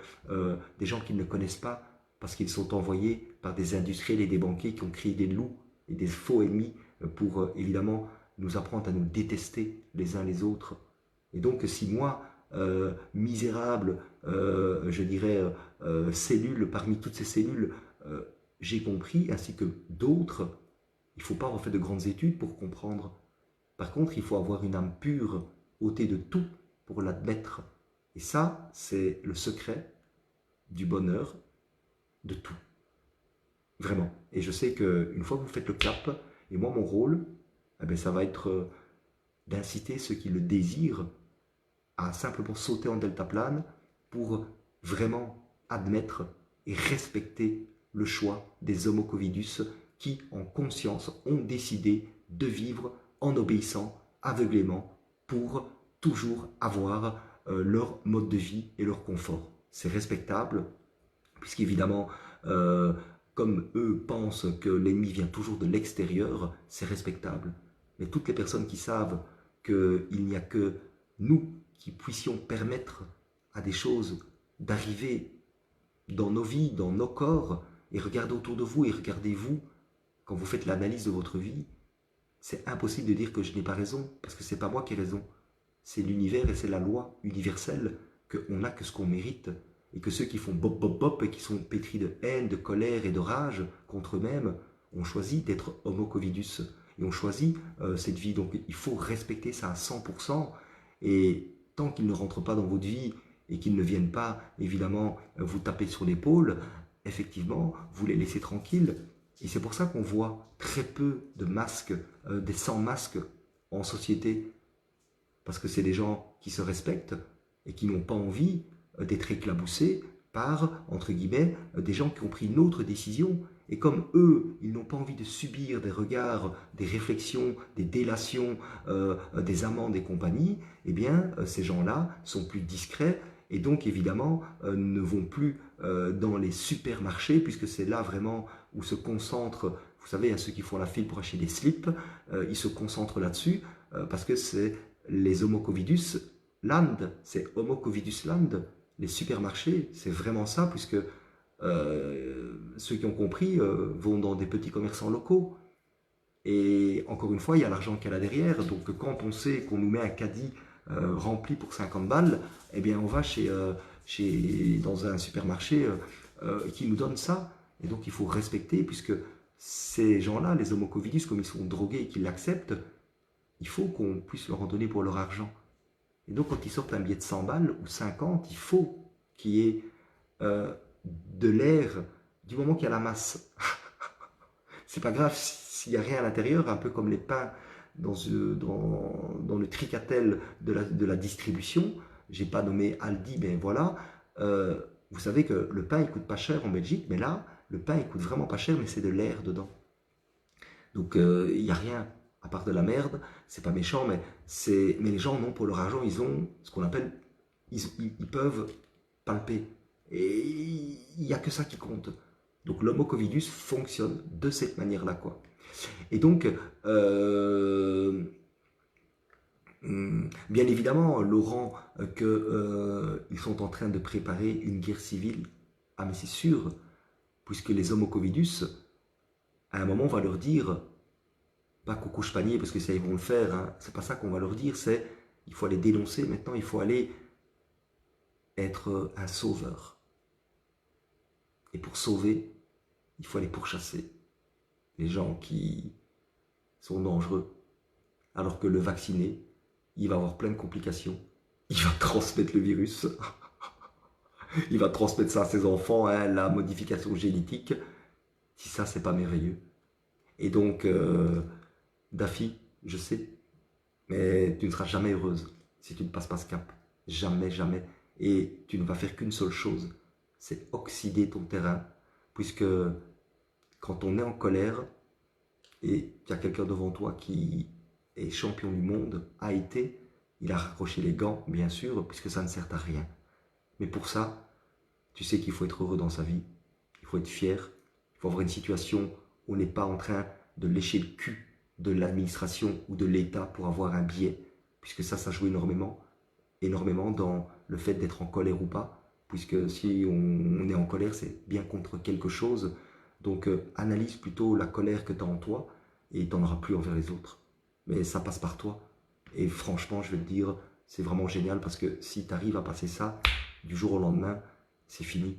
des gens qu'ils ne connaissent pas, parce qu'ils sont envoyés par des industriels et des banquiers qui ont créé des loups et des faux ennemis pour évidemment nous apprendre à nous détester les uns les autres. Et donc si moi, misérable, je dirais, cellule parmi toutes ces cellules, j'ai compris, ainsi que d'autres, il ne faut pas avoir fait de grandes études pour comprendre. Par contre, il faut avoir une âme pure, ôtée de tout, pour l'admettre. Et ça, c'est le secret du bonheur de tout. Vraiment. Et je sais qu'une fois que vous faites le cap, et moi, mon rôle, eh bien, ça va être d'inciter ceux qui le désirent à simplement sauter en deltaplane pour vraiment admettre et respecter le choix des Homo covidus qui, en conscience, ont décidé de vivre en obéissant aveuglément pour toujours avoir leur mode de vie et leur confort. C'est respectable, puisqu'évidemment, comme eux pensent que l'ennemi vient toujours de l'extérieur, c'est respectable. Mais toutes les personnes qui savent qu'il n'y a que nous qui puissions permettre à des choses d'arriver dans nos vies, dans nos corps, et regardez autour de vous et regardez-vous, quand vous faites l'analyse de votre vie, c'est impossible de dire que je n'ai pas raison, parce que ce n'est pas moi qui ai raison. C'est l'univers et c'est la loi universelle qu'on n'a que ce qu'on mérite, et que ceux qui font bop bop bop et qui sont pétris de haine, de colère et de rage contre eux-mêmes ont choisi d'être homo covidus et ont choisi cette vie. Donc il faut respecter ça à 100%, et tant qu'ils ne rentrent pas dans votre vie et qu'ils ne viennent pas évidemment vous taper sur l'épaule, effectivement vous les laissez tranquilles. Et c'est pour ça qu'on voit très peu de masques, des sans masques en société, parce que c'est des gens qui se respectent et qui n'ont pas envie d'être éclaboussés par, entre guillemets, des gens qui ont pris une autre décision. Et comme eux, ils n'ont pas envie de subir des regards, des réflexions, des délations, des amendes et compagnie, eh bien, ces gens-là sont plus discrets et donc, évidemment, ne vont plus dans les supermarchés, puisque c'est là vraiment où se concentrent, vous savez, à ceux qui font la file pour acheter des slips, ils se concentrent là-dessus, parce que c'est les Homo covidus land, c'est Homo covidus land, les supermarchés, c'est vraiment ça, puisque ceux qui ont compris vont dans des petits commerçants locaux. Et encore une fois, il y a l'argent qu'il y a là derrière. Donc quand on sait qu'on nous met un caddie rempli pour 50 balles, eh bien on va dans un supermarché qui nous donne ça. Et donc il faut respecter, puisque ces gens-là, les Homo covidus, comme ils sont drogués et qu'ils l'acceptent, il faut qu'on puisse leur en donner pour leur argent. Et donc quand ils sortent un billet de 100 balles ou 50, il faut qu'il y ait de l'air du moment qu'il y a la masse. C'est pas grave s'il n'y a rien à l'intérieur, un peu comme les pains dans le tricatel de la distribution. J'ai pas nommé Aldi, mais voilà. Vous savez que le pain, il coûte pas cher en Belgique, mais là, le pain, il coûte vraiment pas cher, mais c'est de l'air dedans. Donc, il n'y a rien à part de la merde. C'est pas méchant, mais les gens, non, pour leur argent, ils ont ce qu'on appelle, ils peuvent palper. Et il n'y a que ça qui compte. Donc l'Homo covidus fonctionne de cette manière-là, quoi. Et donc, Bien évidemment, Laurent, qu'ils sont en train de préparer une guerre civile. Ah mais c'est sûr, puisque les hommes au Covidus, à un moment, on va leur dire, pas coucou panier parce que ça ils vont le faire, hein, c'est pas ça qu'on va leur dire, c'est il faut aller dénoncer maintenant, il faut aller être un sauveur. Et pour sauver, il faut aller pourchasser les gens qui sont dangereux. Alors que le vacciné, il va avoir plein de complications. Il va transmettre le virus. Il va transmettre ça à ses enfants, hein, la modification génétique. Si ça, c'est pas merveilleux. Et donc, Daffy, je sais, mais tu ne seras jamais heureuse si tu ne passes pas ce cap. Jamais, jamais. Et tu ne vas faire qu'une seule chose, c'est oxyder ton terrain. Puisque quand on est en colère, et il y a quelqu'un devant toi qui est champion du monde, a été, il a raccroché les gants, bien sûr, puisque ça ne sert à rien. Mais pour ça, tu sais qu'il faut être heureux dans sa vie, il faut être fier, il faut avoir une situation où on n'est pas en train de lécher le cul de l'administration ou de l'État pour avoir un billet, puisque ça joue énormément, énormément dans le fait d'être en colère ou pas, puisque si on est en colère, c'est bien contre quelque chose. Donc analyse plutôt la colère que tu as en toi et tu n'en auras plus envers les autres. Mais ça passe par toi. Et franchement, je vais te dire, c'est vraiment génial parce que si tu arrives à passer ça du jour au lendemain, c'est fini.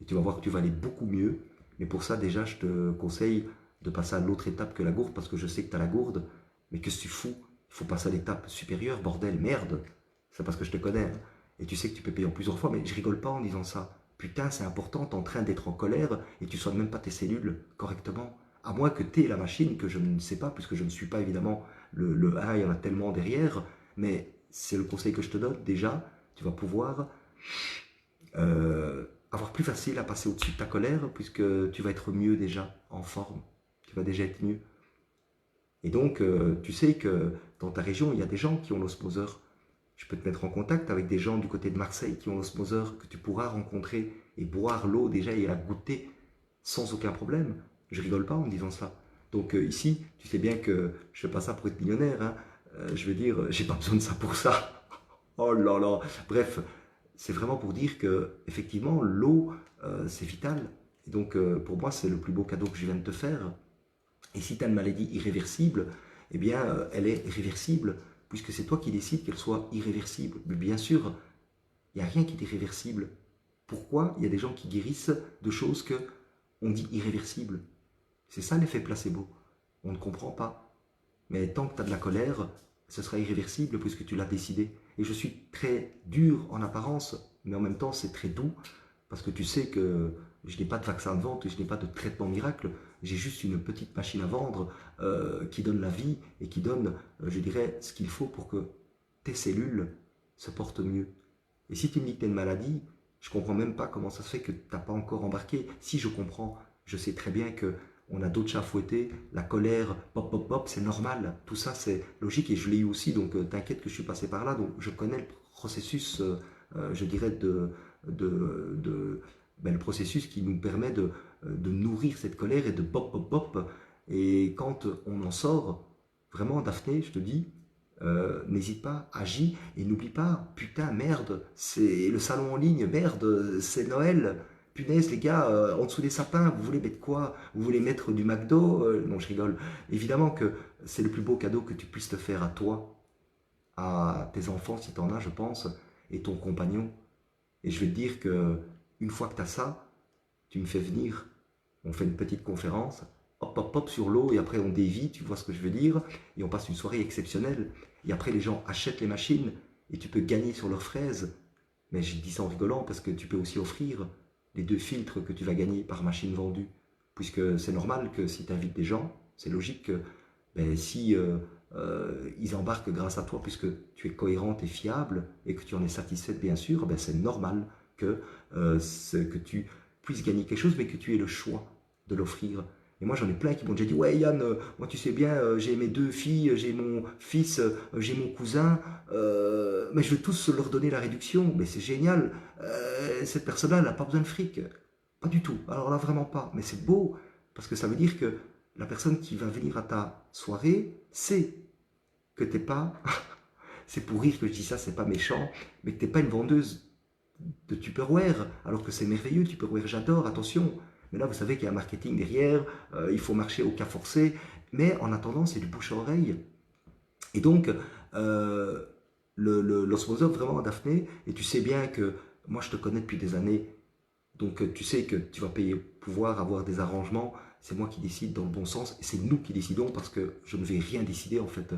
Et tu vas voir que tu vas aller beaucoup mieux. Mais pour ça, déjà, je te conseille de passer à l'autre étape que la gourde parce que je sais que tu as la gourde. Mais que tu fous? Il faut passer à l'étape supérieure, bordel, merde. C'est parce que je te connais. Hein. Et tu sais que tu peux payer en plusieurs fois, mais je rigole pas en disant ça. Putain, c'est important, t'es en train d'être en colère et tu soignes même pas tes cellules correctement. À moins que tu aies la machine, que je ne sais pas, puisque je ne suis pas évidemment le 1, il y en a tellement derrière. Mais c'est le conseil que je te donne. Déjà, tu vas pouvoir avoir plus facile à passer au-dessus de ta colère, puisque tu vas être mieux déjà, en forme. Tu vas déjà être mieux. Et donc, tu sais que dans ta région, il y a des gens qui ont l'osmoseur. Je peux te mettre en contact avec des gens du côté de Marseille qui ont l'osmoseur que tu pourras rencontrer et boire l'eau déjà et la goûter sans aucun problème. Je rigole pas en disant ça. Donc ici, tu sais bien que je fais pas ça pour être millionnaire. Hein. Je veux dire, j'ai pas besoin de ça pour ça. Oh là là. Bref, c'est vraiment pour dire que effectivement, l'eau, c'est vital. Et donc pour moi, c'est le plus beau cadeau que je viens de te faire. Et si tu as une maladie irréversible, eh bien, elle est réversible, puisque c'est toi qui décides qu'elle soit irréversible. Mais bien sûr, il n'y a rien qui est irréversible. Pourquoi il y a des gens qui guérissent de choses que on dit irréversibles? C'est ça l'effet placebo. On ne comprend pas. Mais tant que tu as de la colère, ce sera irréversible puisque tu l'as décidé. Et je suis très dur en apparence, mais en même temps c'est très doux, parce que tu sais que je n'ai pas de vaccin de vente, je n'ai pas de traitement miracle, j'ai juste une petite machine à vendre qui donne la vie et qui donne, je dirais, ce qu'il faut pour que tes cellules se portent mieux. Et si tu me dis que tu as une maladie, je ne comprends même pas comment ça se fait que tu n'as pas encore embarqué. Si je comprends, je sais très bien que on a d'autres chats à fouetter, la colère, pop, pop, pop, c'est normal. Tout ça, c'est logique et je l'ai eu aussi, donc t'inquiète que je suis passé par là. Donc je connais le processus, je dirais, le processus qui nous permet de nourrir cette colère et de pop, pop, pop. Et quand on en sort, vraiment, Daphné, je te dis, n'hésite pas, agis et n'oublie pas, putain, merde, c'est le salon en ligne, merde, c'est Noël. Punaise, les gars, en dessous des sapins, vous voulez mettre quoi? Vous voulez mettre du McDo? Non, je rigole. Évidemment que c'est le plus beau cadeau que tu puisses te faire à toi, à tes enfants, si tu en as, je pense, et ton compagnon. Et je vais te dire que une fois que tu as ça, tu me fais venir, on fait une petite conférence, hop, hop, hop sur l'eau, et après on dévie, tu vois ce que je veux dire, et on passe une soirée exceptionnelle. Et après, les gens achètent les machines, et tu peux gagner sur leurs fraises. Mais je dis ça en rigolant, parce que tu peux aussi offrir les 2 filtres que tu vas gagner par machine vendue. Puisque c'est normal que si tu invites des gens, c'est logique que ben, si ils embarquent grâce à toi, puisque tu es cohérente et fiable, et que tu en es satisfaite bien sûr, ben, c'est normal que tu puisses gagner quelque chose, mais que tu aies le choix de l'offrir. Et moi, j'en ai plein qui m'ont déjà dit, ouais Yann, moi tu sais bien, j'ai mes 2 filles, j'ai mon fils, j'ai mon cousin, mais je veux tous leur donner la réduction. Mais c'est génial, cette personne-là, elle n'a pas besoin de fric. Pas du tout, alors là vraiment pas. Mais c'est beau, parce que ça veut dire que la personne qui va venir à ta soirée sait que t'es pas c'est pour rire que je dis ça, c'est pas méchant, mais que tu n'es pas une vendeuse de Tupperware, alors que c'est merveilleux, Tupperware, j'adore, attention. Mais là, vous savez qu'il y a un marketing derrière, il faut marcher au cas forcé, mais en attendant, c'est du bouche à oreille. Et donc, euh, l'osmose vraiment, Daphné, et tu sais bien que moi, je te connais depuis des années, donc tu sais que tu vas pouvoir avoir des arrangements, c'est moi qui décide dans le bon sens, et c'est nous qui décidons parce que je ne vais rien décider en fait.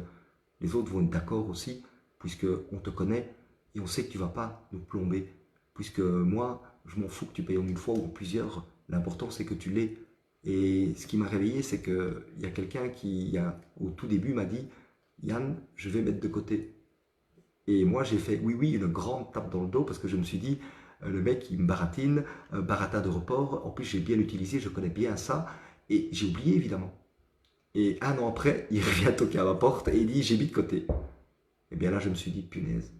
Les autres vont être d'accord aussi, puisque on te connaît et on sait que tu ne vas pas nous plomber. Puisque moi, je m'en fous que tu payes en une fois ou en plusieurs, l'important c'est que tu l'aies. Et ce qui m'a réveillé, c'est qu'il y a quelqu'un qui, au tout début, m'a dit Yann, je vais mettre de côté. Et moi, j'ai fait oui, oui, une grande tape dans le dos parce que je me suis dit le mec, il me baratine, baratin de report. En plus, j'ai bien utilisé, je connais bien ça. Et j'ai oublié, évidemment. Et un an après, il revient toquer à ma porte et il dit j'ai mis de côté. Et bien là, je me suis dit punaise,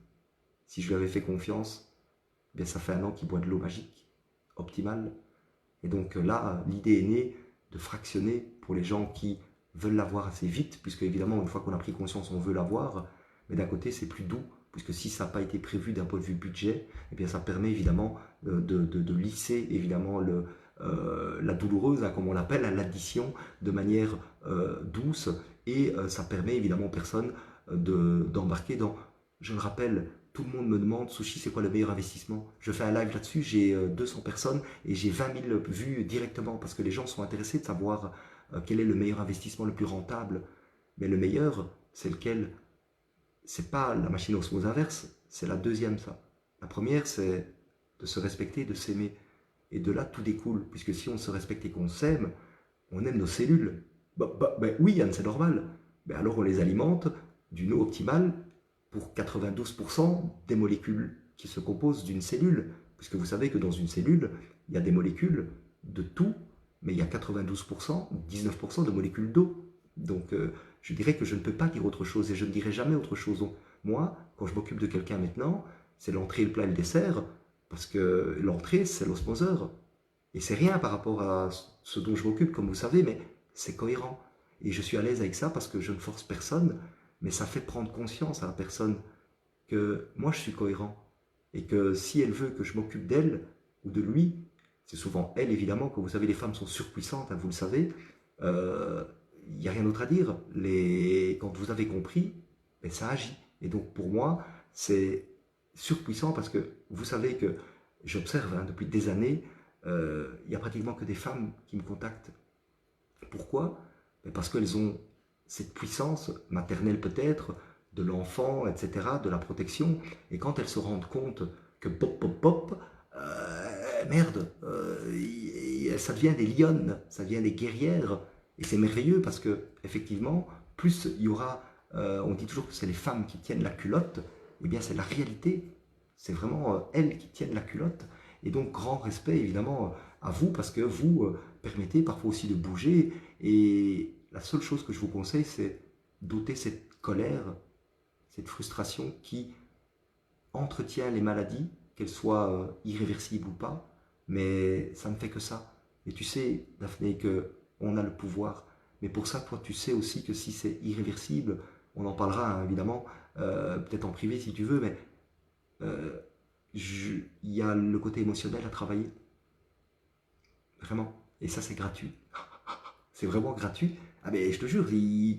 si je lui avais fait confiance, eh bien ça fait un an qu'il boit de l'eau magique, optimale. Et donc là, l'idée est née de fractionner pour les gens qui veulent l'avoir assez vite, puisque évidemment, une fois qu'on a pris conscience, on veut l'avoir. Mais d'un côté, c'est plus doux, puisque si ça n'a pas été prévu d'un point de vue budget, eh bien ça permet évidemment de lisser évidemment la douloureuse, hein, comme on l'appelle, l'addition de manière douce, et ça permet évidemment aux personnes d'embarquer dans, je le rappelle, tout le monde me demande, Sushi, c'est quoi le meilleur investissement? Je fais un live là-dessus, j'ai 200 personnes et j'ai 20 000 vues directement parce que les gens sont intéressés de savoir quel est le meilleur investissement le plus rentable. Mais le meilleur, c'est lequel? C'est pas la machine osmose inverse, c'est la deuxième ça. La première, c'est de se respecter, de s'aimer. Et de là, tout découle, puisque si on se respecte et qu'on s'aime, on aime nos cellules. Oui, Yann, c'est normal. Mais alors on les alimente d'une eau optimale pour 92% des molécules qui se composent d'une cellule. Puisque vous savez que dans une cellule, il y a des molécules de tout, mais il y a 92%, 19% de molécules d'eau. Donc je dirais que je ne peux pas dire autre chose et je ne dirai jamais autre chose. Donc, moi, quand je m'occupe de quelqu'un maintenant, c'est l'entrée, le plat et le dessert, parce que l'entrée, c'est l'osmoseur. Et c'est rien par rapport à ce dont je m'occupe, comme vous savez, mais c'est cohérent. Et je suis à l'aise avec ça parce que je ne force personne, mais ça fait prendre conscience à la personne que moi je suis cohérent. Et que si elle veut que je m'occupe d'elle ou de lui, c'est souvent elle évidemment, que vous savez, les femmes sont surpuissantes, hein, vous le savez, il n'y a rien d'autre à dire. Quand vous avez compris, ben, ça agit. Et donc pour moi, c'est surpuissant parce que vous savez que j'observe hein, depuis des années, il n'y a pratiquement que des femmes qui me contactent. Pourquoi? Parce qu'elles ont cette puissance maternelle peut-être, de l'enfant, etc., de la protection. Et quand elles se rendent compte que pop, pop, pop, merde, ça devient des lionnes, ça devient des guerrières. Et c'est merveilleux parce que, effectivement, plus il y aura, on dit toujours que c'est les femmes qui tiennent la culotte, eh bien c'est la réalité. C'est vraiment elles qui tiennent la culotte. Et donc, grand respect évidemment à vous parce que vous permettez parfois aussi de bouger. Et la seule chose que je vous conseille, c'est d'ôter cette colère, cette frustration qui entretient les maladies, qu'elles soient irréversibles ou pas. Mais ça ne fait que ça. Et tu sais, Daphné, qu'on a le pouvoir. Mais pour ça, toi, tu sais aussi que si c'est irréversible, on en parlera hein, évidemment, peut-être en privé si tu veux, mais euh, il y a le côté émotionnel à travailler. Vraiment. Et ça, c'est gratuit. C'est vraiment gratuit. Ah mais je te jure,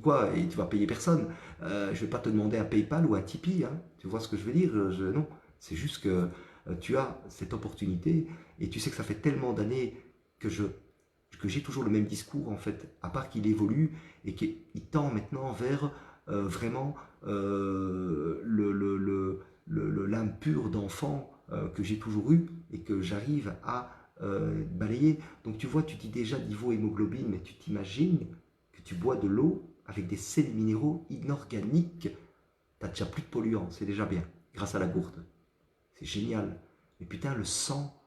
quoi, et tu vas payer personne. Je vais pas te demander un PayPal ou un Tipeee, hein. Tu vois ce que je veux dire? Non, c'est juste que tu as cette opportunité et tu sais que ça fait tellement d'années que que j'ai toujours le même discours en fait, à part qu'il évolue et qu'il tend maintenant vers vraiment l'âme pure d'enfant que j'ai toujours eu et que j'arrive à balayer. Donc tu vois, tu dis déjà niveau hémoglobine, mais tu t'imagines que tu bois de l'eau avec des sels minéraux inorganiques. Tu n'as déjà plus de polluants, c'est déjà bien, grâce à la gourde. C'est génial. Mais putain, le sang,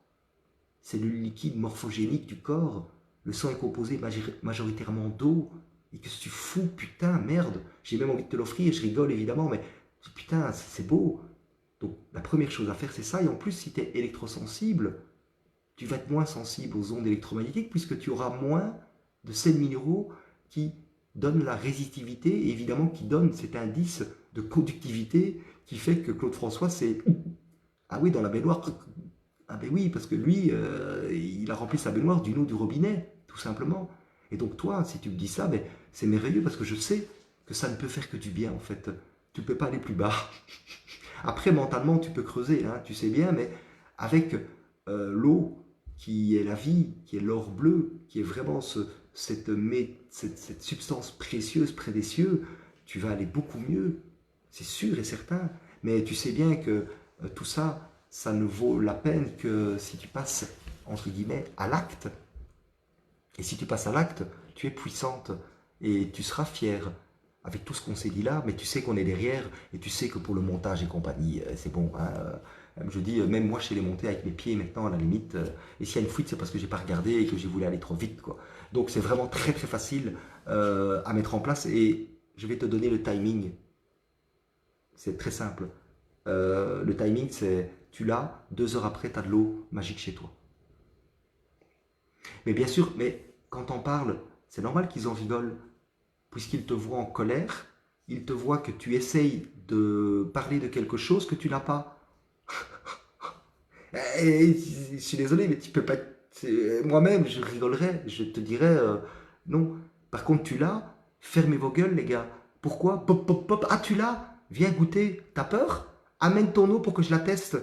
cellules liquides morphogéniques du corps, le sang est composé majoritairement d'eau. Et que tu fous, putain, merde. J'ai même envie de te l'offrir, je rigole évidemment, mais putain, c'est beau. Donc la première chose à faire, c'est ça. Et en plus, si tu es électrosensible, tu vas être moins sensible aux ondes électromagnétiques puisque tu auras moins de sels minéraux qui donnent la résistivité et évidemment qui donnent cet indice de conductivité qui fait que Claude François, c'est ah oui, dans la baignoire. Ah ben oui, parce que lui, il a rempli sa baignoire d'une eau du robinet, tout simplement. Et donc toi, si tu me dis ça, ben, c'est merveilleux parce que je sais que ça ne peut faire que du bien en fait. Tu ne peux pas aller plus bas. Après, mentalement, tu peux creuser, hein, tu sais bien, mais avec l'eau qui est la vie, qui est l'or bleu, qui est vraiment cette substance précieuse près des cieux, tu vas aller beaucoup mieux, c'est sûr et certain. Mais tu sais bien que tout ça, ça ne vaut la peine que si tu passes, entre guillemets, à l'acte. Et si tu passes à l'acte, tu es puissante et tu seras fière avec tout ce qu'on s'est dit là, mais tu sais qu'on est derrière et tu sais que pour le montage et compagnie, c'est bon. Hein, je dis, même moi, je sais les monter avec mes pieds maintenant, à la limite. Et s'il y a une fuite, c'est parce que j'ai pas regardé et que j'ai voulu aller trop vite, quoi. Donc c'est vraiment très très facile à mettre en place et je vais te donner le timing. C'est très simple. Le timing, c'est tu l'as, 2 heures après, tu as de l'eau magique chez toi. Mais bien sûr, mais quand on parle, c'est normal qu'ils en rigolent, puisqu'ils te voient en colère, ils te voient que tu essayes de parler de quelque chose que tu n'as pas. Et je suis désolé, mais tu peux pas. Moi-même, je rigolerais, je te dirais non. Par contre, tu l'as, fermez vos gueules, les gars. Pourquoi? Pop, pop, pop. Ah, tu l'as? Viens goûter. T'as peur? Amène ton eau pour que je la teste.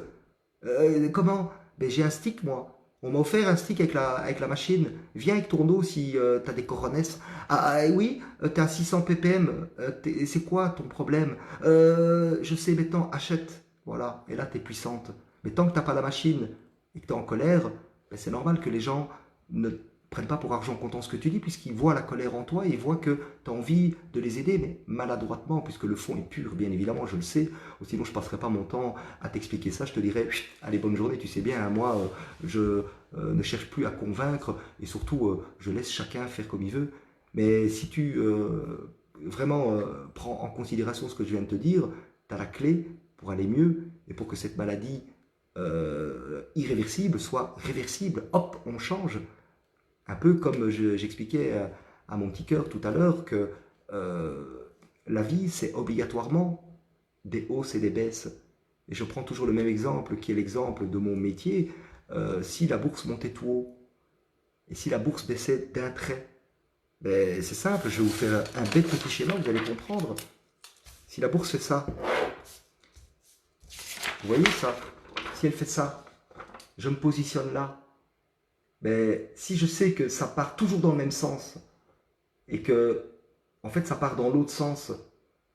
Comment? Ben, j'ai un stick, moi. On m'a offert un stick avec la machine. Viens avec ton eau si t'as des coronesses. Oui, t'es à 600 ppm. C'est quoi ton problème? Je sais, maintenant, achète. Voilà. Et là, t'es puissante. Mais tant que t'as pas la machine et que t'es en colère, ben, c'est normal que les gens ne prennent pas pour argent comptant ce que tu dis, puisqu'ils voient la colère en toi et ils voient que tu as envie de les aider, mais maladroitement, puisque le fond est pur, bien évidemment, je le sais. Ou sinon, je ne passerai pas mon temps à t'expliquer ça. Je te dirais, allez, bonne journée, tu sais bien, hein, moi, je ne cherche plus à convaincre et surtout, je laisse chacun faire comme il veut. Mais si tu vraiment prends en considération ce que je viens de te dire, tu as la clé pour aller mieux et pour que cette maladie irréversible soit réversible. Hop, on change. Un peu comme j'expliquais à mon petit cœur tout à l'heure que la vie, c'est obligatoirement des hausses et des baisses. Et je prends toujours le même exemple qui est l'exemple de mon métier. Si la bourse montait tout haut et si la bourse baissait d'un trait, ben, c'est simple, je vais vous faire un bête petit schéma, vous allez comprendre. Si la bourse fait ça, vous voyez ça? Si elle fait ça, je me positionne là. Mais si je sais que ça part toujours dans le même sens et que en fait ça part dans l'autre sens,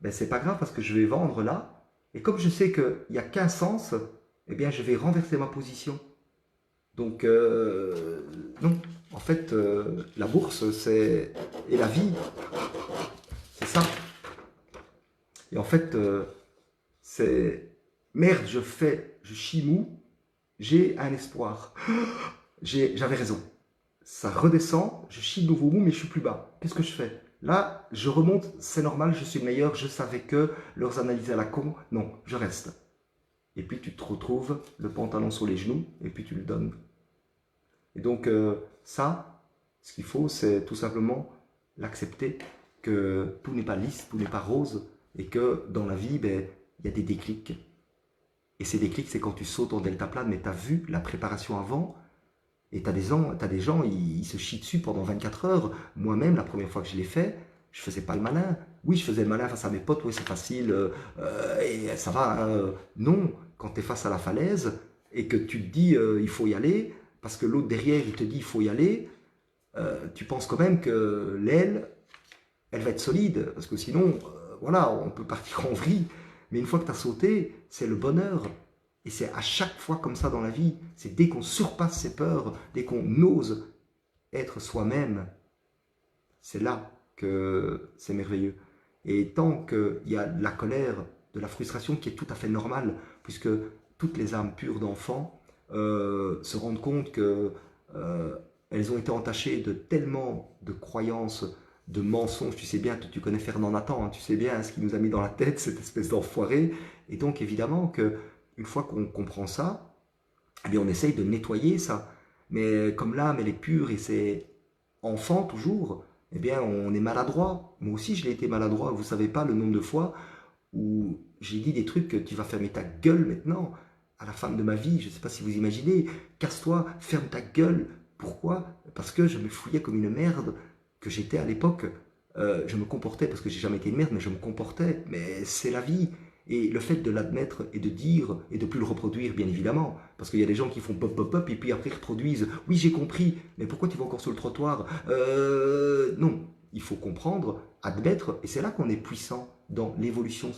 ben c'est pas grave parce que je vais vendre là. Et comme je sais qu'il n'y a qu'un sens, eh bien je vais renverser ma position. Donc non, en fait la bourse c'est et la vie, c'est ça. Et en fait c'est merde, je chie mou, j'ai un espoir. J'avais raison. Ça redescend, je chie de nouveau mou, mais je suis plus bas. Qu'est-ce que je fais? Là, je remonte, c'est normal, je suis le meilleur, je savais que leurs analyses à la con, non, je reste. Et puis tu te retrouves le pantalon sur les genoux, et puis tu le donnes. Et donc ça, ce qu'il faut, c'est tout simplement l'accepter, que tout n'est pas lisse, tout n'est pas rose, et que dans la vie, ben, il y a des déclics. Et ces déclics, c'est quand tu sautes en deltaplane, mais tu as vu la préparation avant. Et t'as des gens, ils se chient dessus pendant 24 heures. Moi-même, la première fois que je l'ai fait, je faisais pas le malin. Oui, je faisais le malin face à mes potes, oui, c'est facile, et ça va. Hein. Non, quand tu es face à la falaise et que tu te dis il faut y aller, parce que l'autre derrière, il te dit il faut y aller, tu penses quand même que l'aile, elle va être solide, parce que sinon, voilà, on peut partir en vrille. Mais une fois que tu as sauté, c'est le bonheur. Et c'est à chaque fois comme ça dans la vie. C'est dès qu'on surpasse ses peurs, dès qu'on ose être soi-même, c'est là que c'est merveilleux. Et tant qu'il y a de la colère, de la frustration qui est tout à fait normale, puisque toutes les âmes pures d'enfants se rendent compte que elles ont été entachées de tellement de croyances, de mensonges. Tu sais bien, tu connais Fernand Nathan, hein, tu sais bien hein, ce qu'il nous a mis dans la tête, cette espèce d'enfoiré. Et donc évidemment que une fois qu'on comprend ça, eh bien on essaye de nettoyer ça. Mais comme l'âme elle est pure et c'est enfant toujours, eh bien on est maladroit. Moi aussi je l'ai été maladroit. Vous savez pas le nombre de fois où j'ai dit des trucs que tu vas fermer ta gueule maintenant, à la fin de ma vie, je ne sais pas si vous imaginez, casse-toi, ferme ta gueule. Pourquoi? Parce que je me fouillais comme une merde que j'étais à l'époque. Je me comportais, parce que j'ai jamais été une merde, mais je me comportais, mais c'est la vie. Et le fait de l'admettre et de dire, et de plus le reproduire, bien évidemment, parce qu'il y a des gens qui font pop pop pop, et puis après ils reproduisent, oui j'ai compris, mais pourquoi tu vas encore sur le trottoir? Non, il faut comprendre, admettre, et c'est là qu'on est puissant dans l'évolution,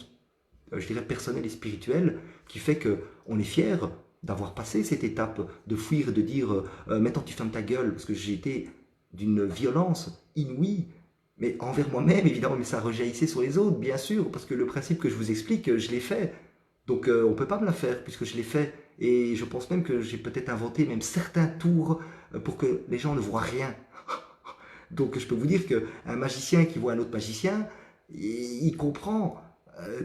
je dirais personnelle et spirituelle, qui fait qu'on est fier d'avoir passé cette étape, de fuir, de dire maintenant tu fermes ta gueule, parce que j'ai été d'une violence inouïe, mais envers moi-même évidemment, mais ça rejaillissait sur les autres, bien sûr, parce que le principe que je vous explique, je l'ai fait. Donc on ne peut pas me la faire, puisque je l'ai fait. Et je pense même que j'ai peut-être inventé même certains tours pour que les gens ne voient rien. Donc je peux vous dire qu'un magicien qui voit un autre magicien, il comprend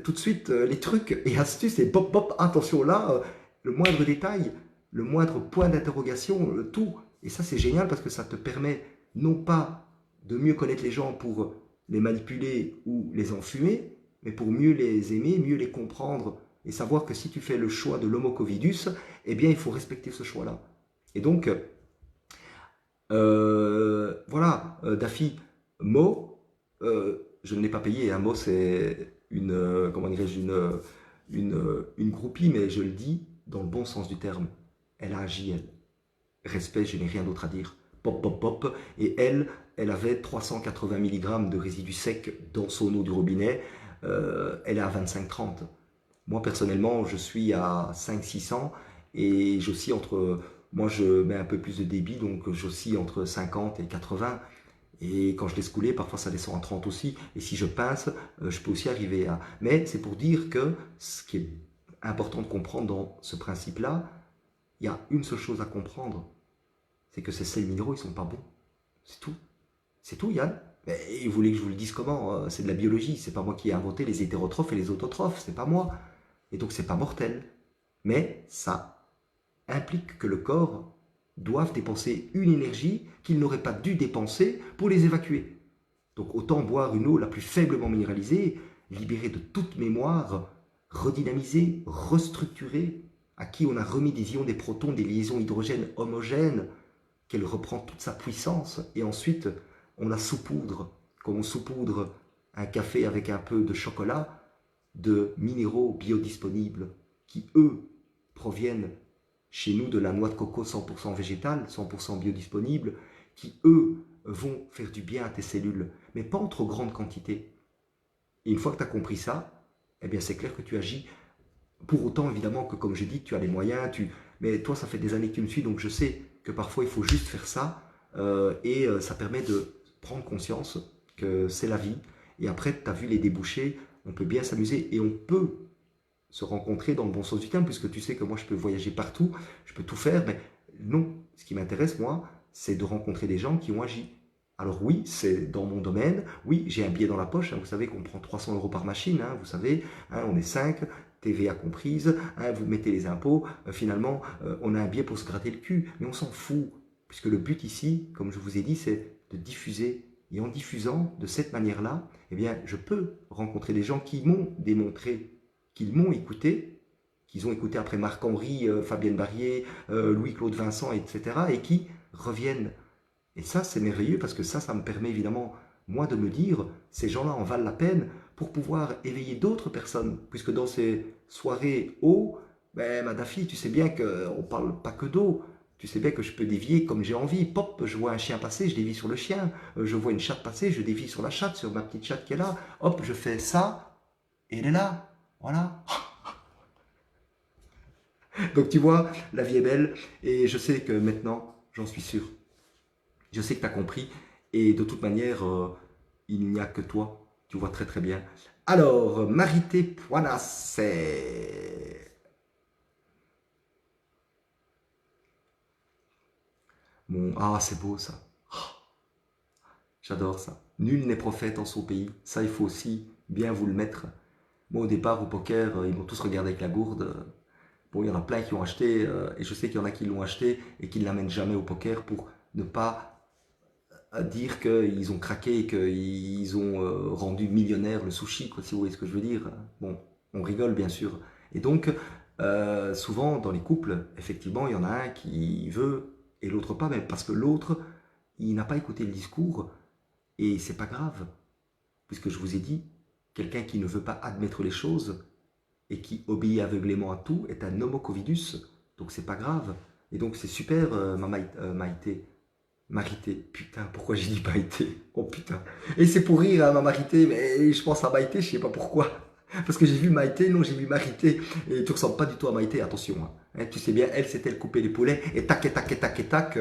tout de suite les trucs et astuces et pop pop, attention là, le moindre détail, le moindre point d'interrogation, le tout. Et ça c'est génial parce que ça te permet non pas de mieux connaître les gens pour les manipuler ou les enfumer, mais pour mieux les aimer, mieux les comprendre et savoir que si tu fais le choix de l'homo covidus, eh bien il faut respecter ce choix-là. Et donc, voilà, Daffy, Mo, je ne l'ai pas payé, hein. Mo c'est une, comment dirais-je, une groupie, mais je le dis dans le bon sens du terme. Elle a agi, elle. Respect, je n'ai rien d'autre à dire. Pop, pop, pop. Et elle avait 380 mg de résidus secs dans son eau du robinet. Elle est à 25-30. Moi, personnellement, je suis à 500-600 et j'oscille entre... Moi, je mets un peu plus de débit, donc j'oscille entre 50 et 80. Et quand je laisse couler, parfois ça descend à 30 aussi. Et si je pince, je peux aussi arriver à... Mais c'est pour dire que ce qui est important de comprendre dans ce principe-là, il y a une seule chose à comprendre, c'est que ces sels minéraux, ils sont pas bons. C'est tout. C'est tout, Yann. Mais vous voulez que je vous le dise comment? C'est de la biologie. C'est pas moi qui ai inventé les hétérotrophes et les autotrophes. C'est pas moi. Et donc, c'est pas mortel. Mais ça implique que le corps doive dépenser une énergie qu'il n'aurait pas dû dépenser pour les évacuer. Donc, autant boire une eau la plus faiblement minéralisée, libérée de toute mémoire, redynamisée, restructurée, à qui on a remis des ions, des protons, des liaisons hydrogènes homogènes, qu'elle reprend toute sa puissance, et ensuite on la saupoudre, comme on saupoudre un café avec un peu de chocolat, de minéraux biodisponibles, qui eux proviennent chez nous de la noix de coco 100% végétale, 100% biodisponible, qui eux vont faire du bien à tes cellules, mais pas en trop grande quantité. Et une fois que tu as compris ça, eh bien c'est clair que tu agis. Pour autant, évidemment, que comme je dis, tu as les moyens, mais toi, ça fait des années que tu me suis, donc je sais que parfois, il faut juste faire ça, et ça permet de prendre conscience que c'est la vie. Et après, tu as vu les débouchés, on peut bien s'amuser, et on peut se rencontrer dans le bon sens du terme, puisque tu sais que moi, je peux voyager partout, je peux tout faire, mais non, ce qui m'intéresse, moi, c'est de rencontrer des gens qui ont agi. Alors oui, c'est dans mon domaine, oui, j'ai un billet dans la poche, hein, vous savez qu'on prend 300 € par machine, hein, vous savez, hein, on est 5, TVA comprise, hein, vous mettez les impôts, finalement, on a un billet pour se gratter le cul, mais on s'en fout, puisque le but ici, comme je vous ai dit, c'est de diffuser. Et en diffusant de cette manière-là, eh bien, je peux rencontrer des gens qui m'ont démontré, qu'ils m'ont écouté, qu'ils ont écouté après Marc-Henri, Fabienne Barrier, Louis-Claude Vincent, etc., et qui reviennent. Et ça, c'est merveilleux parce que ça me permet évidemment, moi, de me dire, ces gens-là en valent la peine pour pouvoir éveiller d'autres personnes. Puisque dans ces soirées eau, ben, Madafi, tu sais bien qu'on ne parle pas que d'eau. Tu sais bien que je peux dévier comme j'ai envie. Pop, je vois un chien passer, je dévie sur le chien. Je vois une chatte passer, je dévie sur la chatte, sur ma petite chatte qui est là. Hop, je fais ça, et elle est là. Voilà. Donc tu vois, la vie est belle. Et je sais que maintenant, j'en suis sûr. Je sais que tu as compris. Et de toute manière, il n'y a que toi. Tu vois très très bien. Alors, Marité Poinas, c'est... Bon, ah, c'est beau ça. J'adore ça. Nul n'est prophète en son pays. Ça, il faut aussi bien vous le mettre. Moi, au départ, au poker, ils m'ont tous regardé avec la gourde. Bon, il y en a plein qui ont acheté, et je sais qu'il y en a qui l'ont acheté et qui ne l'amènent jamais au poker pour ne pas à dire qu'ils ont craqué et qu'ils ont rendu millionnaire le sushi, quoi, si vous voyez ce que je veux dire. Bon, on rigole bien sûr. Et donc, souvent dans les couples, effectivement, il y en a un qui veut et l'autre pas, même parce que l'autre, il n'a pas écouté le discours et c'est pas grave, puisque je vous ai dit, quelqu'un qui ne veut pas admettre les choses et qui obéit aveuglément à tout est un homo covidus, donc c'est pas grave. Et donc c'est super, Maïté. Marité, putain, pourquoi j'ai dit Maïté? Oh putain. Et c'est pour rire, hein, ma Marité, mais je pense à Maïté, je sais pas pourquoi. Parce que j'ai vu Maïté, non, j'ai vu Marité. Et tu ressembles pas du tout à Maïté, attention. Hein. Hein, tu sais bien, elle, c'était elle couper les poulets, et tac, et tac, et tac, et tac,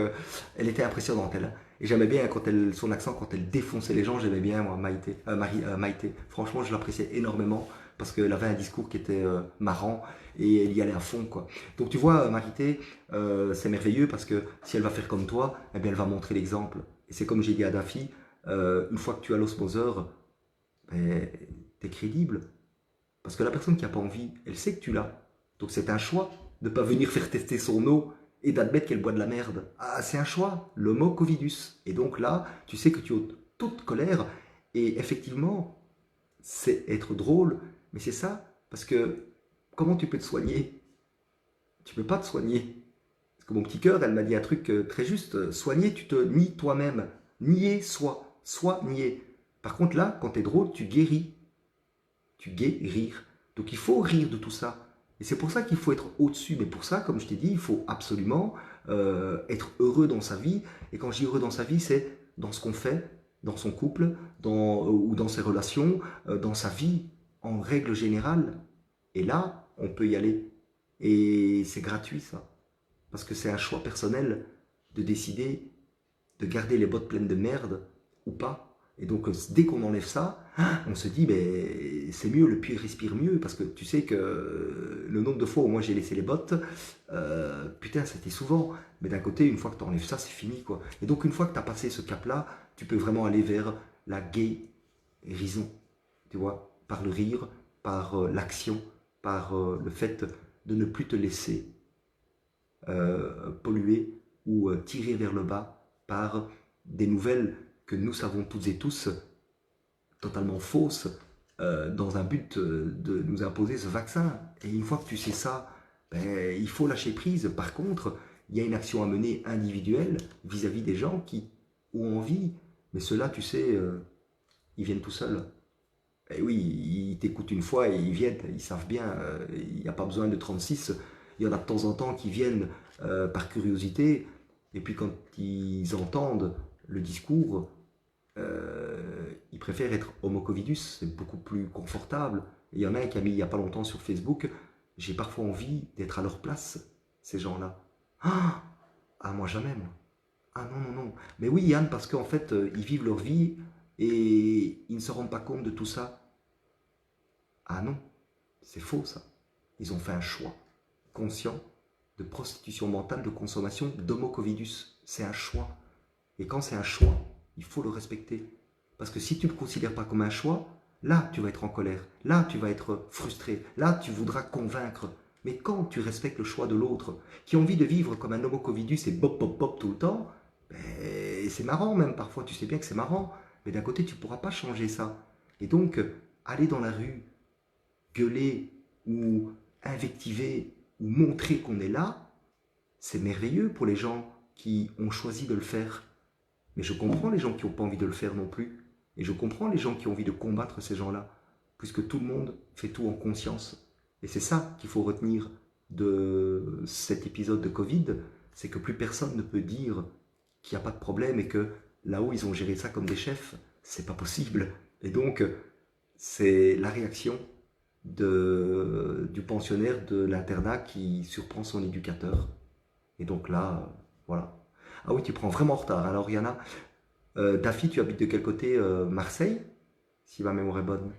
elle était impressionnante, elle. Hein. Et j'aimais bien quand elle, son accent, quand elle défonçait les gens, j'aimais bien, moi, Maïté. Franchement, je l'appréciais énormément, parce qu'elle avait un discours qui était marrant, et elle y allait à fond, quoi. Donc tu vois, Marité, c'est merveilleux, parce que si elle va faire comme toi, eh bien, elle va montrer l'exemple. Et c'est comme j'ai dit à Daffy, une fois que tu as l'osmoseur, ben, t'es crédible. Parce que la personne qui n'a pas envie, elle sait que tu l'as. Donc c'est un choix de ne pas venir faire tester son eau et d'admettre qu'elle boit de la merde. Ah, c'est un choix, l'homo covidus. Et donc là, tu sais que tu as toute colère. Et effectivement, c'est être drôle, mais c'est ça. Parce que comment tu peux te soigner? Tu ne peux pas te soigner. Parce que mon petit cœur, elle m'a dit un truc très juste. Soigner, tu te nies toi-même. Nier, soit nier. Par contre là, quand tu es drôle, tu guéris. Tu guérir. Donc il faut rire de tout ça. Et c'est pour ça qu'il faut être au-dessus. Mais pour ça, comme je t'ai dit, il faut absolument être heureux dans sa vie. Et quand je dis heureux dans sa vie, c'est dans ce qu'on fait, dans son couple, ou dans ses relations, dans sa vie, en règle générale. Et là, on peut y aller. Et c'est gratuit, ça. Parce que c'est un choix personnel de décider de garder les bottes pleines de merde ou pas. Et donc, dès qu'on enlève ça, on se dit, ben, c'est mieux, le puits respire mieux. Parce que tu sais que le nombre de fois où moi j'ai laissé les bottes, putain, c'était souvent. Mais d'un côté, une fois que tu enlèves ça, c'est fini, quoi. Et donc, une fois que tu as passé ce cap-là, tu peux vraiment aller vers la guérison. Tu vois, par le rire, par l'action, par le fait de ne plus te laisser polluer ou tirer vers le bas par des nouvelles que nous savons toutes et tous totalement fausses dans un but de nous imposer ce vaccin. Et une fois que tu sais ça, ben, il faut lâcher prise. Par contre, il y a une action à mener individuelle vis-à-vis des gens qui ont envie. Mais ceux-là, tu sais, ils viennent tout seuls. Et oui, ils t'écoutent une fois et ils viennent, ils savent bien, il n'y a pas besoin de 36. Il y en a de temps en temps qui viennent par curiosité, et puis quand ils entendent le discours, ils préfèrent être homo covidus, c'est beaucoup plus confortable. Et il y en a un qui a mis il n'y a pas longtemps sur Facebook, j'ai parfois envie d'être à leur place, ces gens-là. Ah, ah, moi jamais, moi. Ah non, non, non. Mais oui, Yann, parce qu'en fait, ils vivent leur vie et ils ne se rendent pas compte de tout ça. Ah non, c'est faux ça. Ils ont fait un choix conscient de prostitution mentale, de consommation d'homo covidus. C'est un choix. Et quand c'est un choix, il faut le respecter. Parce que si tu ne le considères pas comme un choix, là tu vas être en colère, là tu vas être frustré, là tu voudras convaincre. Mais quand tu respectes le choix de l'autre, qui a envie de vivre comme un homo covidus et bop bop bop tout le temps, ben, c'est marrant même parfois, tu sais bien que c'est marrant, mais d'un côté tu ne pourras pas changer ça. Et donc, aller dans la rue, gueuler ou invectiver ou montrer qu'on est là, c'est merveilleux pour les gens qui ont choisi de le faire. Mais je comprends les gens qui n'ont pas envie de le faire non plus. Et je comprends les gens qui ont envie de combattre ces gens-là. Puisque tout le monde fait tout en conscience. Et c'est ça qu'il faut retenir de cet épisode de Covid, c'est que plus personne ne peut dire qu'il n'y a pas de problème et que là-haut ils ont géré ça comme des chefs. C'est pas possible. Et donc, c'est la réaction du pensionnaire de l'internat qui surprend son éducateur. Et donc là, voilà. Ah oui, tu prends vraiment en retard. Alors, Yana, Daffy, tu habites de quel côté? Marseille, si ma mémoire est bonne.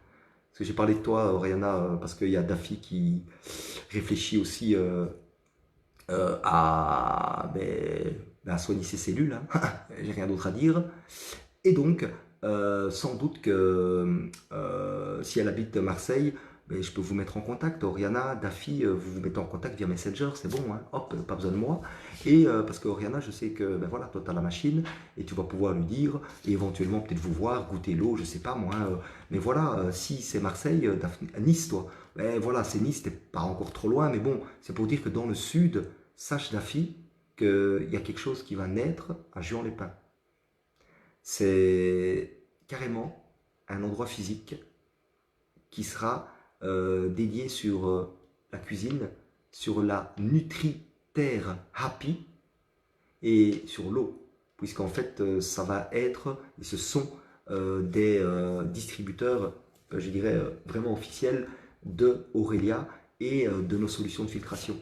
Parce que j'ai parlé de toi, Oriana, parce qu'il y a Daffy qui réfléchit aussi à soigner ses cellules. Hein. J'ai rien d'autre à dire. Et donc, sans doute que si elle habite Marseille, ben, je peux vous mettre en contact. Oriana, Daffy, vous vous mettez en contact via Messenger, c'est bon, hein, hop, pas besoin de moi. Et parce que Oriana, je sais que ben voilà, toi tu as la machine et tu vas pouvoir lui dire, et éventuellement peut-être vous voir, goûter l'eau, je sais pas moi. Mais voilà, si c'est Marseille, Nice, toi, ben voilà, c'est Nice, t'es pas encore trop loin, mais bon, c'est pour dire que dans le sud, sache Daffy qu'il y a quelque chose qui va naître à Juan-les-Pins. C'est carrément un endroit physique qui sera dédié sur la cuisine, sur la Nutri-Terre Happy et sur l'eau. Puisqu'en fait, ça va être, et ce sont des distributeurs, je dirais, vraiment officiels de Aurelia et de nos solutions de filtration.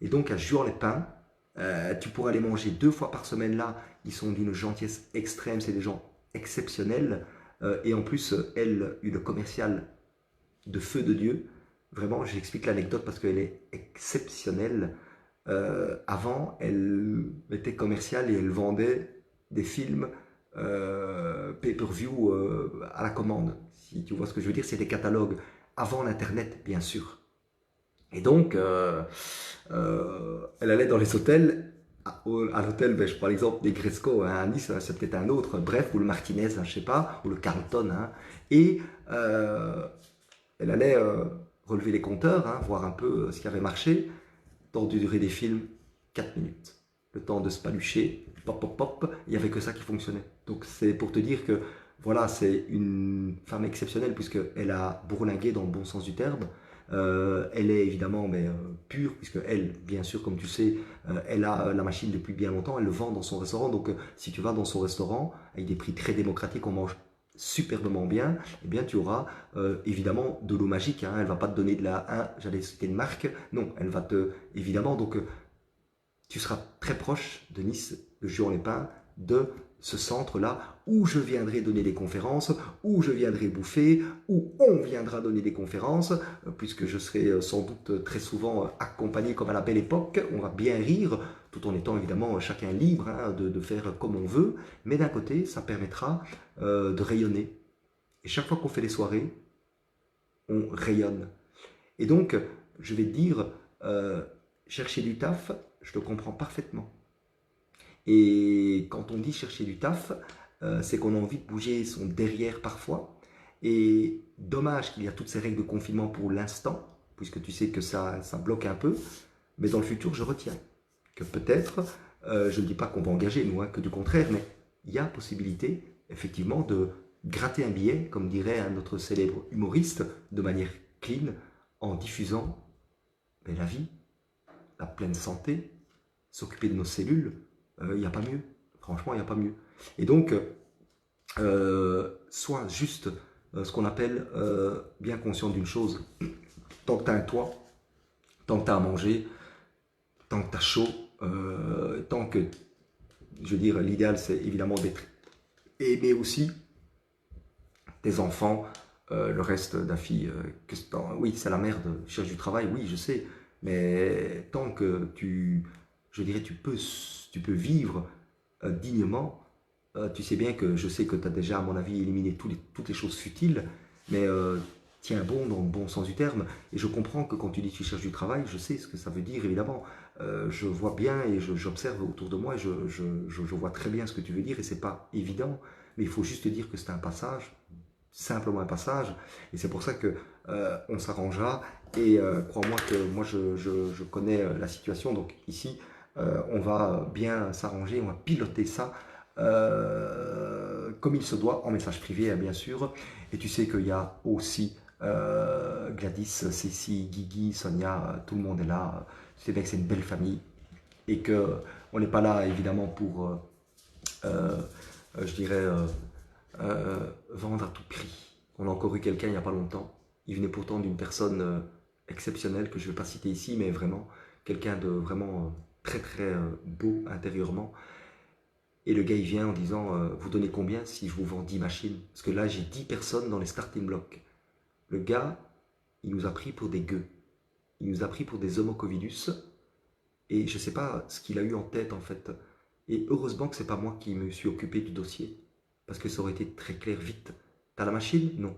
Et donc à Juan-les-Pins, tu pourras les manger 2 fois par semaine là. Ils sont d'une gentillesse extrême, c'est des gens exceptionnels. Et en plus, elle, une commerciale de feu de Dieu. Vraiment, j'explique l'anecdote parce qu'elle est exceptionnelle. Avant, elle était commerciale et elle vendait des films pay-per-view à la commande. Si tu vois ce que je veux dire, c'est des catalogues avant l'Internet, bien sûr. Et donc, elle allait dans les hôtels. À l'hôtel, ben, je prends l'exemple des Gresco hein, à Nice, hein, c'est peut-être un autre, bref, ou le Martinez, hein, je sais pas, ou le Carlton. Hein, et elle allait relever les compteurs, hein, voir un peu ce qui avait marché. Temps de durée des films, 4 minutes. Le temps de se palucher, pop, pop, pop, il n'y avait que ça qui fonctionnait. Donc c'est pour te dire que voilà, c'est une femme exceptionnelle puisqu'elle a bourlingué dans le bon sens du terme. Elle est évidemment mais, pure, puisque elle, bien sûr, comme tu sais, elle a la machine depuis bien longtemps, elle le vend dans son restaurant. Donc si tu vas dans son restaurant, avec des prix très démocratiques, on mange superbement bien, eh bien tu auras évidemment de l'eau magique. Hein. Elle va pas te donner de la, j'allais citer une marque, non, elle va te, évidemment, donc tu seras très proche de Nice, de Juan-les-Pins, de ce centre-là où je viendrai donner des conférences, où je viendrai bouffer, où on viendra donner des conférences, puisque je serai sans doute très souvent accompagné comme à la belle époque, on va bien rire, tout en étant évidemment chacun libre hein, de faire comme on veut, mais d'un côté, ça permettra de rayonner. Et chaque fois qu'on fait des soirées, on rayonne. Et donc, je vais te dire, chercher du taf, je te comprends parfaitement. Et quand on dit chercher du taf, c'est qu'on a envie de bouger son derrière parfois. Et dommage qu'il y a toutes ces règles de confinement pour l'instant, puisque tu sais que ça bloque un peu. Mais dans le futur, je retiens que peut-être, je ne dis pas qu'on va engager, nous, hein, que du contraire, mais il y a possibilité, effectivement, de gratter un billet, comme dirait un autre célèbre humoriste, de manière clean, en diffusant mais la vie, la pleine santé, s'occuper de nos cellules, il n'y a pas mieux. Franchement, il n'y a pas mieux. Et donc, sois juste ce qu'on appelle bien conscient d'une chose. Tant que tu as un toit, tant que tu as à manger, tant que tu as chaud, tant que, je veux dire, l'idéal c'est évidemment d'être aimé aussi, tes enfants, le reste de la fille, oui, c'est la merde, cherche du travail, oui, je sais, mais tant que je dirais, tu peux vivre dignement, tu sais bien que je sais que tu as déjà, à mon avis, éliminé toutes les choses futiles, mais tiens bon dans le bon sens du terme, et je comprends que quand tu dis que tu cherches du travail, je sais ce que ça veut dire, évidemment, je vois bien et j'observe autour de moi, et je vois très bien ce que tu veux dire, et c'est pas évident, mais il faut juste dire que c'est un passage, simplement un passage, et c'est pour ça que on s'arrangera, et crois-moi que moi je connais la situation, donc ici on va bien s'arranger, on va piloter ça comme il se doit en message privé hein, bien sûr, et tu sais qu'il y a aussi Gladys, Cécile, Guigui, Sonia, tout le monde est là, tu sais bien que c'est une belle famille, et que on n'est pas là évidemment pour je dirais vendre à tout prix. On a encore eu quelqu'un il n'y a pas longtemps. Il venait pourtant d'une personne exceptionnelle que je ne vais pas citer ici, mais vraiment quelqu'un de vraiment très très beau intérieurement. Et le gars il vient en disant vous donnez combien si je vous vends 10 machines? Parce que là j'ai 10 personnes dans les starting blocks. Le gars il nous a pris pour des gueux. Il nous a pris pour des homo covidus. Et je ne sais pas ce qu'il a eu en tête en fait. Et heureusement que ce n'est pas moi qui me suis occupé du dossier. Parce que ça aurait été très clair vite. T'as la machine? Non.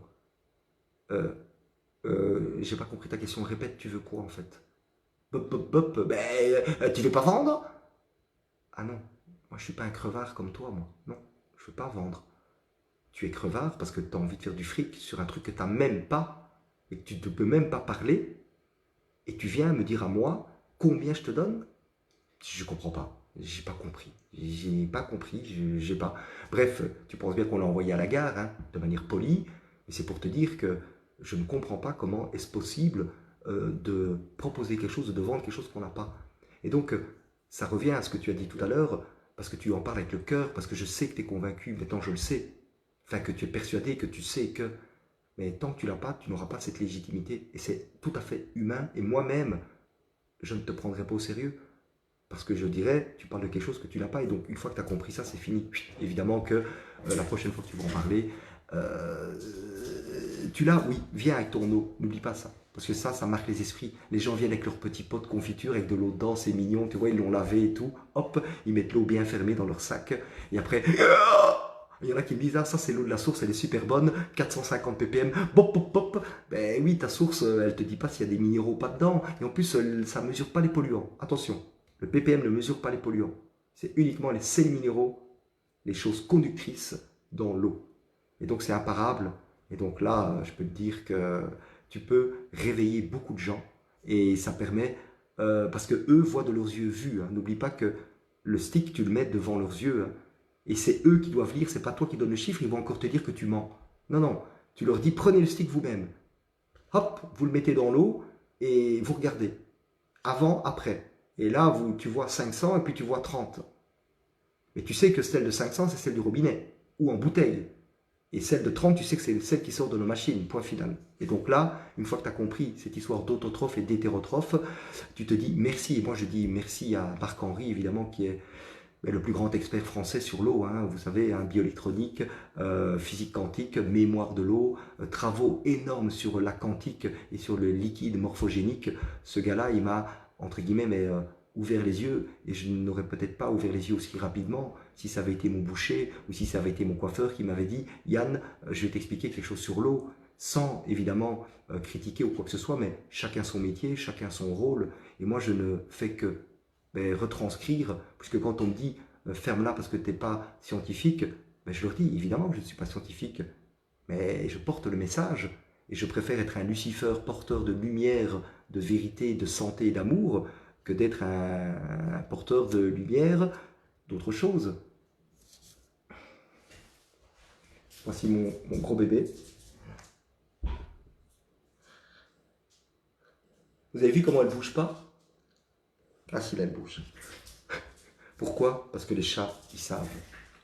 j'ai pas compris ta question. Répète, tu veux quoi en fait? Bop, bop, bop, ben, tu veux pas vendre? Ah non, moi je suis pas un crevard comme toi, moi. Non, je veux pas vendre. Tu es crevard parce que tu as envie de faire du fric sur un truc que tu n'as même pas et que tu ne peux même pas parler. Et tu viens me dire à moi combien je te donne? Je comprends pas. J'ai pas compris. J'ai pas compris. J'ai pas. Bref, tu penses bien qu'on l'a envoyé à la gare, hein, de manière polie. Mais c'est pour te dire que je ne comprends pas comment est-ce possible de proposer quelque chose, de vendre quelque chose qu'on n'a pas. Et donc, ça revient à ce que tu as dit tout à l'heure, parce que tu en parles avec le cœur, parce que je sais que tu es convaincu, maintenant je le sais. Enfin, que tu es persuadé, que tu sais que. Mais tant que tu l'as pas, tu n'auras pas cette légitimité. Et c'est tout à fait humain. Et moi-même, je ne te prendrai pas au sérieux. Parce que je dirais, tu parles de quelque chose que tu n'as pas, et donc une fois que tu as compris ça, c'est fini. Évidemment que la prochaine fois que tu vas en parler, euh, tu l'as, oui, viens avec ton eau, n'oublie pas ça. Parce que ça marque les esprits. Les gens viennent avec leur petit pot de confiture, avec de l'eau dedans, c'est mignon, tu vois, ils l'ont lavé et tout. Hop, ils mettent l'eau bien fermée dans leur sac, et après, il y en a qui me disent, ah ça c'est l'eau de la source, elle est super bonne, 450 ppm, pop pop pop. Ben oui, ta source, elle te dit pas s'il y a des minéraux pas dedans, et en plus, ça mesure pas les polluants. Attention. Le ppm ne mesure pas les polluants. C'est uniquement les sels minéraux, les choses conductrices dans l'eau. Et donc c'est imparable. Et donc là, je peux te dire que tu peux réveiller beaucoup de gens. Et ça permet, parce que eux voient de leurs yeux vus. Hein. N'oublie pas que le stick, tu le mets devant leurs yeux. Hein. Et c'est eux qui doivent lire, c'est pas toi qui donnes le chiffre, ils vont encore te dire que tu mens. Non, non, tu leur dis prenez le stick vous-même. Hop, vous le mettez dans l'eau et vous regardez. Avant, après. Et là, tu vois 500 et puis tu vois 30. Mais tu sais que celle de 500, c'est celle du robinet ou en bouteille. Et celle de 30, tu sais que c'est celle qui sort de nos machines, point final. Et donc là, une fois que tu as compris cette histoire d'autotrophe et d'hétérotrophe, tu te dis merci. Et moi, je dis merci à Marc-Henri, évidemment, qui est le plus grand expert français sur l'eau, hein, vous savez, hein, bioélectronique, physique quantique, mémoire de l'eau, travaux énormes sur la quantique et sur le liquide morphogénique. Ce gars-là, il m'a, entre guillemets, ouvert les yeux, et je n'aurais peut-être pas ouvert les yeux aussi rapidement si ça avait été mon boucher ou si ça avait été mon coiffeur qui m'avait dit « Yann, je vais t'expliquer quelque chose sur l'eau », sans évidemment critiquer ou quoi que ce soit, mais chacun son métier, chacun son rôle, et moi je ne fais que retranscrire, puisque quand on me dit ferme-la parce que tu n'es pas scientifique, je leur dis évidemment que je ne suis pas scientifique, mais je porte le message et je préfère être un Lucifer porteur de lumière, de vérité, de santé et d'amour que d'être un porteur de lumière d'autre chose. Voici mon gros bébé. Vous avez vu comment elle ne bouge pas? Ah si, là elle bouge. Pourquoi? Parce que les chats, ils savent,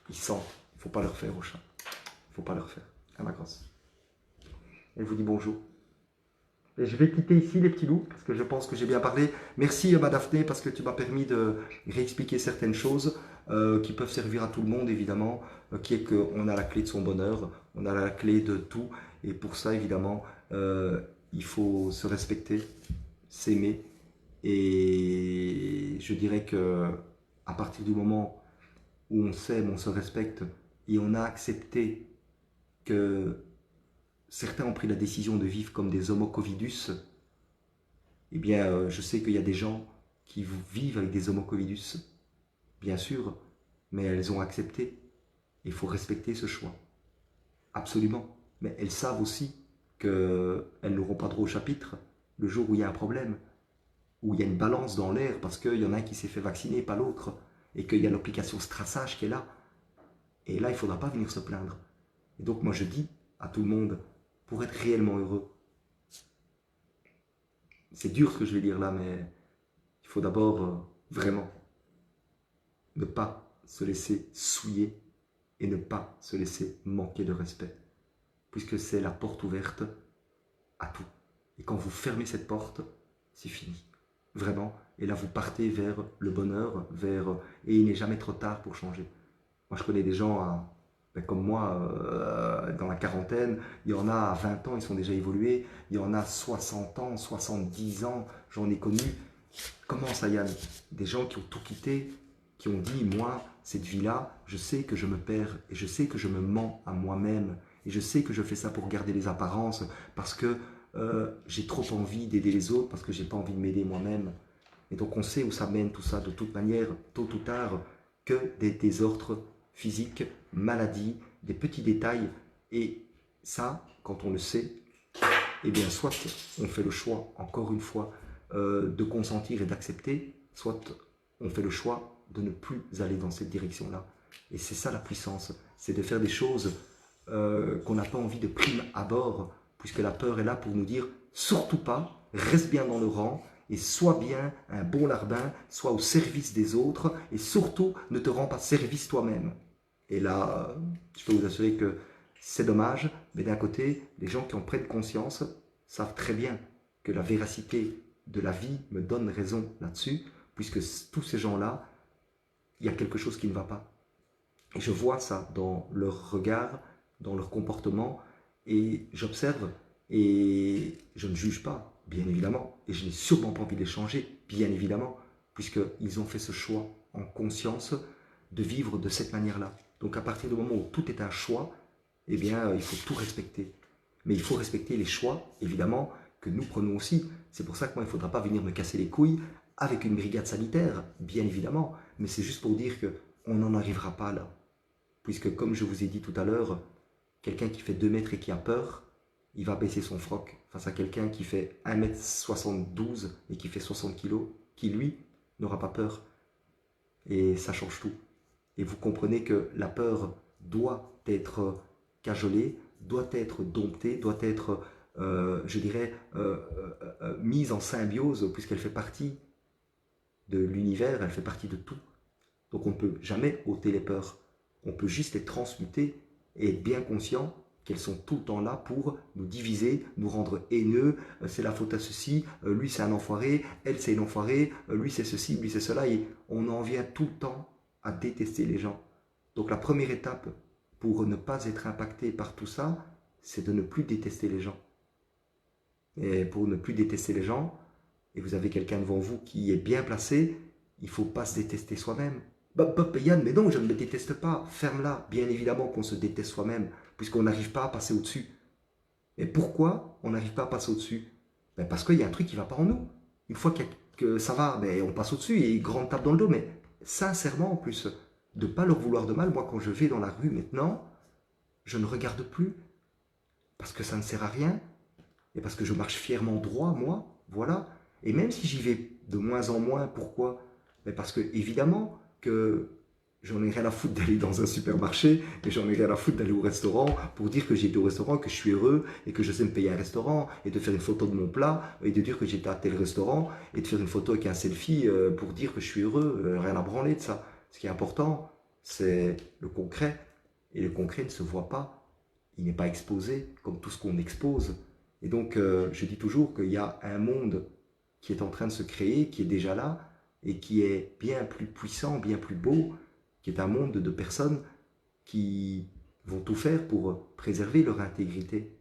ils sentent. Il ne faut pas leur faire aux chats. Il ne faut pas leur faire. À ma grosse. Elle vous dit bonjour. Et je vais quitter ici les petits loups, parce que je pense que j'ai bien parlé. Merci ma Daphné, parce que tu m'as permis de réexpliquer certaines choses qui peuvent servir à tout le monde, évidemment, qui est qu'on a la clé de son bonheur, on a la clé de tout. Et pour ça, évidemment, il faut se respecter, s'aimer. Et je dirais que à partir du moment où on s'aime, on se respecte et on a accepté que certains ont pris la décision de vivre comme des homo covidus, eh bien, je sais qu'il y a des gens qui vivent avec des homo covidus, bien sûr, mais elles ont accepté. Il faut respecter ce choix. Absolument. Mais elles savent aussi qu'elles n'auront pas droit au chapitre le jour où il y a un problème, où il y a une balance dans l'air, parce qu'il y en a un qui s'est fait vacciner, pas l'autre, et qu'il y a l'application Strassage qui est là. Et là, il ne faudra pas venir se plaindre. Et donc, moi, je dis à tout le monde, pour être réellement heureux, c'est dur ce que je vais dire là, mais il faut d'abord vraiment ne pas se laisser souiller et ne pas se laisser manquer de respect, puisque c'est la porte ouverte à tout. Et quand vous fermez cette porte, c'est fini. Vraiment. Et là, vous partez vers le bonheur, et il n'est jamais trop tard pour changer. Moi, je connais des gens comme moi, dans la quarantaine, il y en a à 20 ans, ils sont déjà évolués, il y en a 60 ans, 70 ans, j'en ai connu. Comment ça, Yann? Des gens qui ont tout quitté, qui ont dit, moi, cette vie-là, je sais que je me perds, et je sais que je me mens à moi-même, et je sais que je fais ça pour garder les apparences, parce que j'ai trop envie d'aider les autres parce que j'ai pas envie de m'aider moi-même. Et donc on sait où ça mène tout ça, de toute manière, tôt ou tard, que des désordres physiques, maladies, des petits détails. Et ça, quand on le sait, eh bien soit on fait le choix, encore une fois, de consentir et d'accepter, soit on fait le choix de ne plus aller dans cette direction-là. Et c'est ça la puissance, c'est de faire des choses qu'on n'a pas envie de prime abord, puisque la peur est là pour nous dire surtout pas, reste bien dans le rang, et sois bien un bon larbin, sois au service des autres, et surtout ne te rends pas service toi-même. Et là, je peux vous assurer que c'est dommage, mais d'un côté, les gens qui en prennent conscience savent très bien que la véracité de la vie me donne raison là-dessus, puisque tous ces gens-là, il y a quelque chose qui ne va pas. Et je vois ça dans leur regard, dans leur comportement, et j'observe, et je ne juge pas, bien évidemment, et je n'ai sûrement pas envie de les changer, bien évidemment, puisqu'ils ont fait ce choix en conscience de vivre de cette manière-là. Donc à partir du moment où tout est un choix, eh bien il faut tout respecter. Mais il faut respecter les choix, évidemment, que nous prenons aussi. C'est pour ça que moi, il ne faudra pas venir me casser les couilles avec une brigade sanitaire, bien évidemment, mais c'est juste pour dire qu'on n'en arrivera pas là. Puisque comme je vous ai dit tout à l'heure, quelqu'un qui fait 2 mètres et qui a peur, il va baisser son froc face à quelqu'un qui fait 1,72 m et qui fait 60 kg, qui lui n'aura pas peur. Et ça change tout. Et vous comprenez que la peur doit être cajolée, doit être domptée, doit être, je dirais, mise en symbiose, puisqu'elle fait partie de l'univers, elle fait partie de tout. Donc on ne peut jamais ôter les peurs. On peut juste les transmuter et être bien conscient qu'elles sont tout le temps là pour nous diviser, nous rendre haineux, c'est la faute à ceci, lui c'est un enfoiré, elle c'est une enfoirée, lui c'est ceci, lui c'est cela, et on en vient tout le temps à détester les gens. Donc la première étape pour ne pas être impacté par tout ça, c'est de ne plus détester les gens. Et pour ne plus détester les gens, et vous avez quelqu'un devant vous qui est bien placé, il ne faut pas se détester soi-même. Yann, mais non, je ne me déteste pas. Ferme-la. Bien évidemment qu'on se déteste soi-même, puisqu'on n'arrive pas à passer au-dessus. Et pourquoi on n'arrive pas à passer au-dessus? Parce qu'il y a un truc qui ne va pas en nous. Une fois que ça va, on passe au-dessus et grande tape dans le dos. Mais sincèrement, en plus, de ne pas leur vouloir de mal, moi, quand je vais dans la rue maintenant, je ne regarde plus. Parce que ça ne sert à rien. Et parce que je marche fièrement droit, moi. Voilà. Et même si j'y vais de moins en moins, pourquoi? Parce que, évidemment, que j'en ai rien à foutre d'aller dans un supermarché, et j'en ai rien à foutre d'aller au restaurant pour dire que j'ai été au restaurant, que je suis heureux, et que je sais me payer un restaurant, et de faire une photo de mon plat, et de dire que j'étais à tel restaurant, et de faire une photo avec un selfie pour dire que je suis heureux, rien à branler de ça. Ce qui est important, c'est le concret, et le concret ne se voit pas, il n'est pas exposé comme tout ce qu'on expose. Et donc, je dis toujours qu'il y a un monde qui est en train de se créer, qui est déjà là, et qui est bien plus puissant, bien plus beau, qui est un monde de personnes qui vont tout faire pour préserver leur intégrité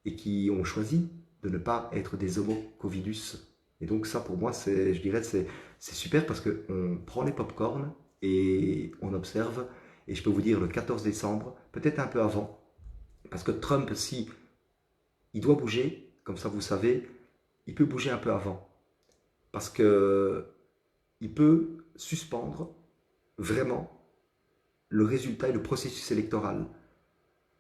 et qui ont choisi de ne pas être des homo covidus. Et donc ça, pour moi, je dirais, c'est super parce qu'on prend les pop-corns et on observe. Et je peux vous dire, le 14 décembre, peut-être un peu avant, parce que Trump, si il doit bouger, comme ça vous savez, il peut bouger un peu avant. Parce que il peut suspendre vraiment le résultat et le processus électoral.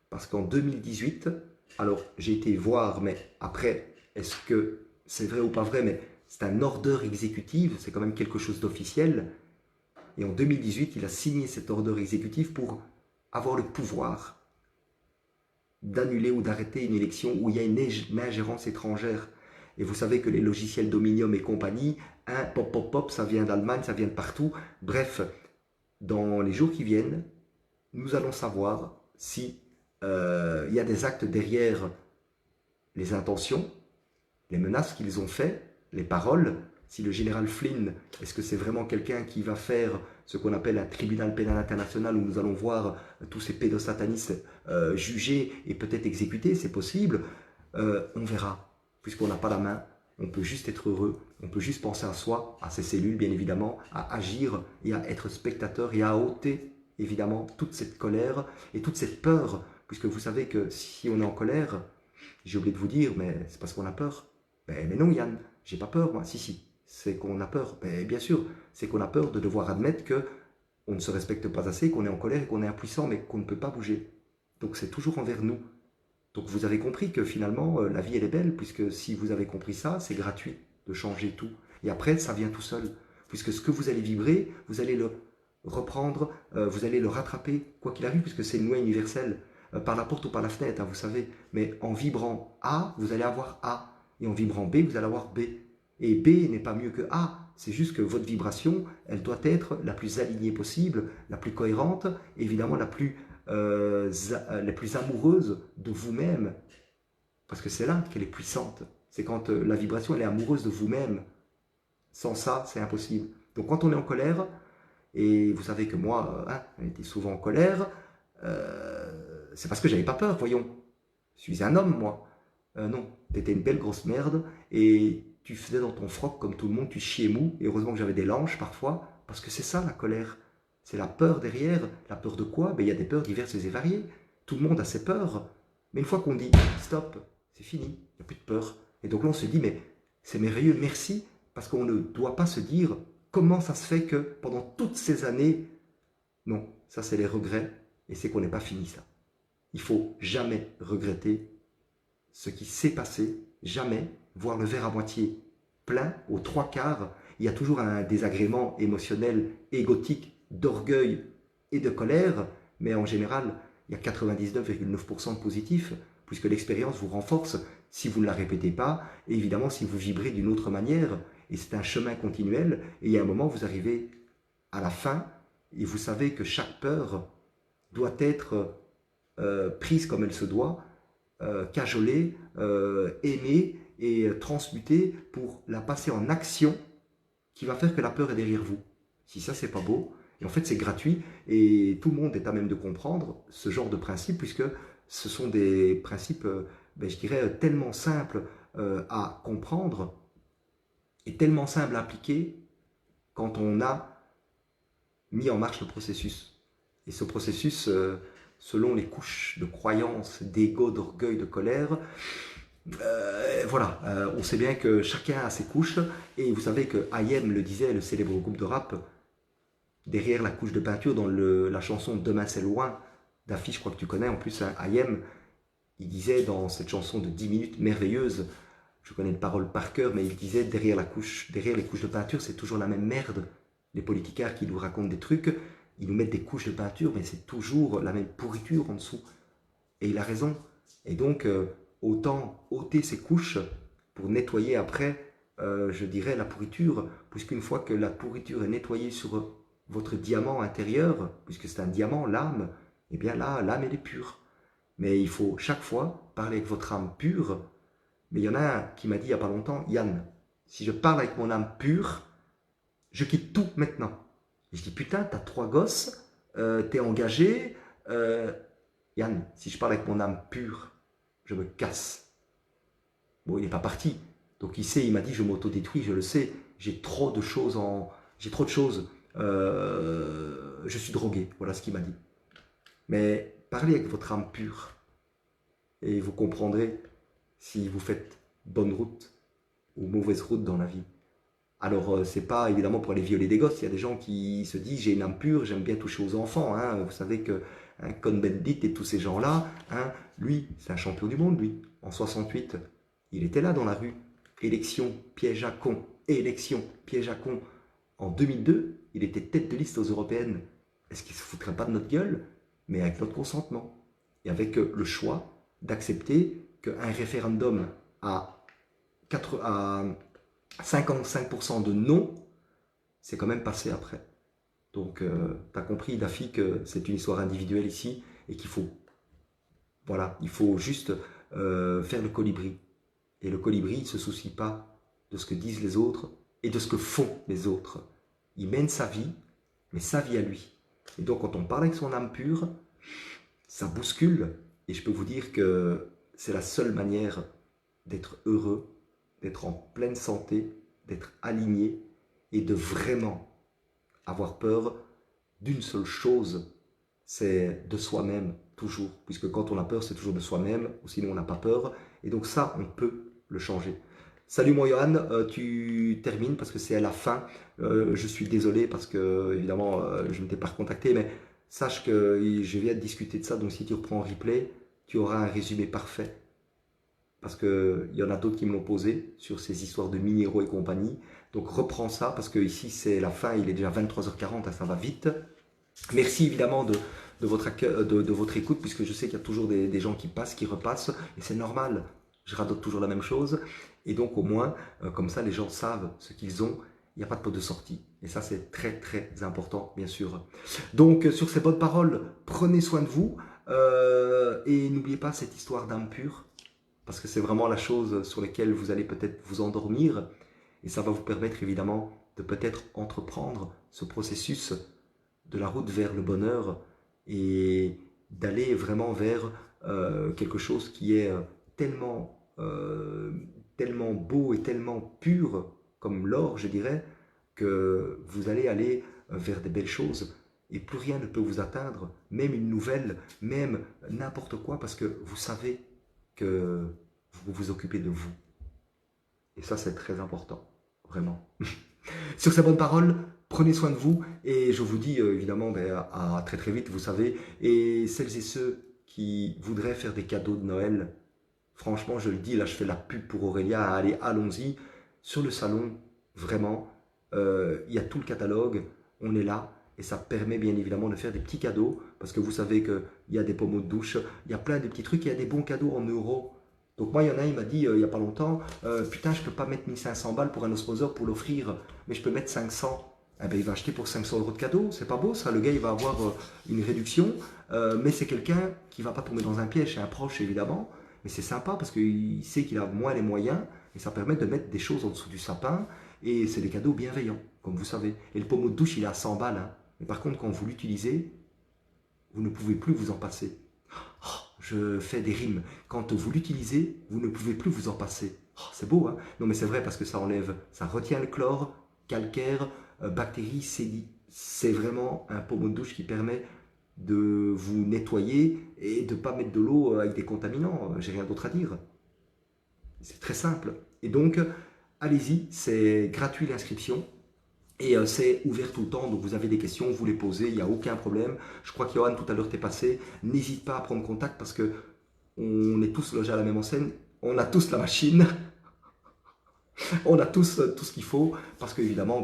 Parce qu'en 2018, alors j'ai été voir, mais après, est-ce que c'est vrai ou pas vrai, mais c'est un order exécutif, c'est quand même quelque chose d'officiel. Et en 2018, il a signé cet order exécutif pour avoir le pouvoir d'annuler ou d'arrêter une élection où il y a une ingérence étrangère. Et vous savez que les logiciels Dominion et compagnie, pop, pop, pop, ça vient d'Allemagne, ça vient de partout. Bref, dans les jours qui viennent, nous allons savoir si il y a des actes derrière les intentions, les menaces qu'ils ont faites, les paroles. Si le général Flynn, est-ce que c'est vraiment quelqu'un qui va faire ce qu'on appelle un tribunal pénal international où nous allons voir tous ces pédosatanistes jugés et peut-être exécutés, c'est possible. On verra. Puisqu'on n'a pas la main, on peut juste être heureux, on peut juste penser à soi, à ses cellules bien évidemment, à agir et à être spectateur et à ôter évidemment toute cette colère et toute cette peur, puisque vous savez que si on est en colère, J'ai oublié de vous dire, mais c'est parce qu'on a peur. Mais non, Yann, j'ai pas peur, moi. Si, c'est qu'on a peur. Mais bien sûr, c'est qu'on a peur de devoir admettre que on ne se respecte pas assez, qu'on est en colère et qu'on est impuissant, mais qu'on ne peut pas bouger. Donc c'est toujours envers nous. Donc vous avez compris que finalement, la vie, elle est belle, puisque si vous avez compris ça, c'est gratuit de changer tout. Et après, ça vient tout seul. Puisque ce que vous allez vibrer, vous allez le reprendre, vous allez le rattraper, quoi qu'il arrive, puisque c'est une loi universelle. Par la porte ou par la fenêtre, hein, vous savez. Mais en vibrant A, vous allez avoir A. Et en vibrant B, vous allez avoir B. Et B n'est pas mieux que A. C'est juste que votre vibration, elle doit être la plus alignée possible, la plus cohérente, et évidemment la plus amoureuse de vous-même. Parce que c'est là qu'elle est puissante. C'est quand la vibration, elle est amoureuse de vous-même. Sans ça, c'est impossible. Donc quand on est en colère, et vous savez que moi, j'étais souvent en colère, c'est parce que j'avais pas peur, voyons. Je suis un homme, moi. Non, t'étais une belle grosse merde, et tu faisais dans ton froc comme tout le monde, tu chiais mou, et heureusement que j'avais des langes parfois, parce que c'est ça la colère. C'est la peur derrière. La peur de quoi? Il y a des peurs diverses et variées. Tout le monde a ses peurs. Mais une fois qu'on dit stop, c'est fini, il n'y a plus de peur. Et donc là on se dit mais c'est merveilleux, merci, parce qu'on ne doit pas se dire comment ça se fait que pendant toutes ces années, non, ça c'est les regrets, et c'est qu'on n'est pas fini ça. Il faut jamais regretter ce qui s'est passé, jamais voir le verre à moitié plein, aux trois quarts. Il y a toujours un désagrément émotionnel, égotique, d'orgueil et de colère, mais en général, il y a 99,9% de positif, puisque l'expérience vous renforce si vous ne la répétez pas, et évidemment si vous vibrez d'une autre manière. Et c'est un chemin continuel, et il y a un moment, vous arrivez à la fin, et vous savez que chaque peur doit être prise comme elle se doit, cajolée, aimée et transmutée pour la passer en action qui va faire que la peur est derrière vous. Si ça, c'est pas beau, et en fait, c'est gratuit, et tout le monde est à même de comprendre ce genre de principe, puisque ce sont des principes, je dirais, tellement simples à comprendre, et tellement simples à appliquer quand on a mis en marche le processus. Et ce processus, selon les couches de croyances, d'ego, d'orgueil, de colère, voilà, on sait bien que chacun a ses couches, et vous savez que I.M le disait, le célèbre groupe de rap, derrière la couche de peinture, dans la chanson Demain c'est loin, d'Affiche, je crois que tu connais, en plus, hein, I.M, il disait dans cette chanson de 10 minutes merveilleuse, je connais les paroles par cœur, mais il disait derrière les couches de peinture, c'est toujours la même merde. Les politiciens qui nous racontent des trucs, ils nous mettent des couches de peinture, mais c'est toujours la même pourriture en dessous. Et il a raison. Et donc, autant ôter ces couches pour nettoyer après, je dirais, la pourriture, puisqu'une fois que la pourriture est nettoyée sur votre diamant intérieur, puisque c'est un diamant, l'âme, eh bien là, l'âme, elle est pure. Mais il faut chaque fois parler avec votre âme pure. Mais il y en a un qui m'a dit il n'y a pas longtemps, Yann, si je parle avec mon âme pure, je quitte tout maintenant. Et je dis, putain, t'as 3 gosses, t'es engagé. Yann, si je parle avec mon âme pure, je me casse. Bon, il n'est pas parti. Donc il sait, il m'a dit, je m'autodétruis, je le sais. J'ai trop de choses J'ai trop de choses. Je suis drogué, voilà ce qu'il m'a dit. Mais parlez avec votre âme pure et vous comprendrez si vous faites bonne route ou mauvaise route dans la vie. Alors, c'est pas évidemment pour aller violer des gosses. Il y a des gens qui se disent j'ai une âme pure, j'aime bien toucher aux enfants. Hein. Vous savez que Cohn-Bendit et tous ces gens-là, hein, lui, c'est un champion du monde, lui. En 68, il était là dans la rue. Élection, piège à con. Élection, piège à con. En 2002, il était tête de liste aux européennes. Est-ce qu'il se foutrait pas de notre gueule? Mais avec notre consentement. Et avec le choix d'accepter qu'un référendum à 55% de non, c'est quand même passé après. Donc, tu as compris, Daffy, que c'est une histoire individuelle ici et qu'il faut, voilà, il faut juste faire le colibri. Et le colibri, il ne se soucie pas de ce que disent les autres et de ce que font les autres. Il mène sa vie, mais sa vie à lui. Et donc, quand on parle avec son âme pure, ça bouscule. Et je peux vous dire que c'est la seule manière d'être heureux, d'être en pleine santé, d'être aligné et de vraiment avoir peur d'une seule chose, c'est de soi-même, toujours. Puisque quand on a peur, c'est toujours de soi-même, ou sinon on n'a pas peur. Et donc ça, on peut le changer. Salut mon Johan, tu termines parce que c'est à la fin. Je suis désolé parce que évidemment je ne t'ai pas recontacté, mais sache que je viens de discuter de ça, donc si tu reprends en replay, tu auras un résumé parfait. Parce qu'il y en a d'autres qui me l'ont posé sur ces histoires de minéraux et compagnie. Donc reprends ça parce que ici c'est la fin, il est déjà 23h40, hein, ça va vite. Merci évidemment de votre écoute, puisque je sais qu'il y a toujours des gens qui passent, qui repassent, et c'est normal. Je radote toujours la même chose. Et donc au moins, comme ça, les gens savent ce qu'ils ont. Il n'y a pas de pot de sortie. Et ça, c'est très très important, bien sûr. Donc sur ces bonnes paroles, prenez soin de vous. Et n'oubliez pas cette histoire d'âme pure, parce que c'est vraiment la chose sur laquelle vous allez peut-être vous endormir. Et ça va vous permettre évidemment de peut-être entreprendre ce processus de la route vers le bonheur et d'aller vraiment vers quelque chose qui est tellement beau et tellement pur comme l'or, je dirais, que vous allez aller vers des belles choses et plus rien ne peut vous atteindre, même une nouvelle, même n'importe quoi, parce que vous savez que vous vous occupez de vous. Et ça, c'est très important, vraiment. Sur ces bonnes paroles, prenez soin de vous et je vous dis évidemment à très très vite, vous savez. Et celles et ceux qui voudraient faire des cadeaux de Noël, franchement, je le dis, là je fais la pub pour Aurélia, allez, allons-y. Sur le salon, vraiment, il y a tout le catalogue, on est là. Et ça permet bien évidemment de faire des petits cadeaux, parce que vous savez qu'il y a des pommeaux de douche, il y a plein de petits trucs, il y a des bons cadeaux en euros. Donc moi, il y en a un, il m'a dit il n'y a pas longtemps, putain, je ne peux pas mettre 1500 balles pour un osmoseur pour l'offrir, mais je peux mettre 500. Eh ben, il va acheter pour 500 € de cadeau, c'est pas beau ça, le gars il va avoir une réduction, mais c'est quelqu'un qui va pas tomber dans un piège, c'est un proche évidemment, mais c'est sympa parce qu'il sait qu'il a moins les moyens, et ça permet de mettre des choses en dessous du sapin, et c'est des cadeaux bienveillants, comme vous savez. Et le pommeau de douche, il est à 100 balles, hein. Mais par contre, quand vous l'utilisez, vous ne pouvez plus vous en passer. Oh, je fais des rimes. Quand vous l'utilisez, vous ne pouvez plus vous en passer. Oh, c'est beau, hein? Non, mais c'est vrai parce que ça enlève, ça retient le chlore, calcaire, bactéries, sédiments. C'est vraiment un pommeau de douche qui permet de vous nettoyer et de ne pas mettre de l'eau avec des contaminants. J'ai rien d'autre à dire. C'est très simple. Et donc, allez-y, c'est gratuit l'inscription. Et c'est ouvert tout le temps, donc vous avez des questions, vous les posez, il n'y a aucun problème. Je crois que Johan, tout à l'heure, t'es passé. N'hésite pas à prendre contact parce que on est tous logés à la même enseigne, on a tous la machine, on a tous tout ce qu'il faut, parce qu'évidemment,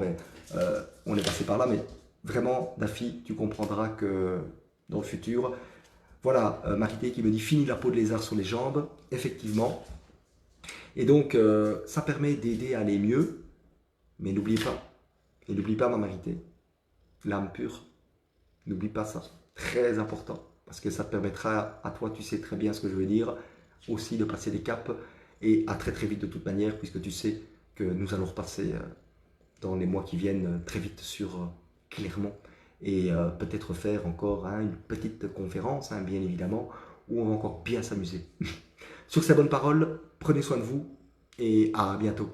on est passé par là, mais vraiment, Daffy, tu comprendras que dans le futur, voilà, Marité qui me dit « Fini la peau de lézard sur les jambes », effectivement. Et donc, ça permet d'aider à aller mieux, mais n'oubliez pas, et n'oublie pas ma Marité, l'âme pure, n'oublie pas ça, très important, parce que ça te permettra à toi, tu sais très bien ce que je veux dire, aussi de passer des caps, et à très très vite de toute manière, puisque tu sais que nous allons repasser dans les mois qui viennent très vite sur Clermont, et peut-être faire encore une petite conférence, bien évidemment, où on va encore bien s'amuser. Sur ces bonnes paroles, prenez soin de vous, et à bientôt.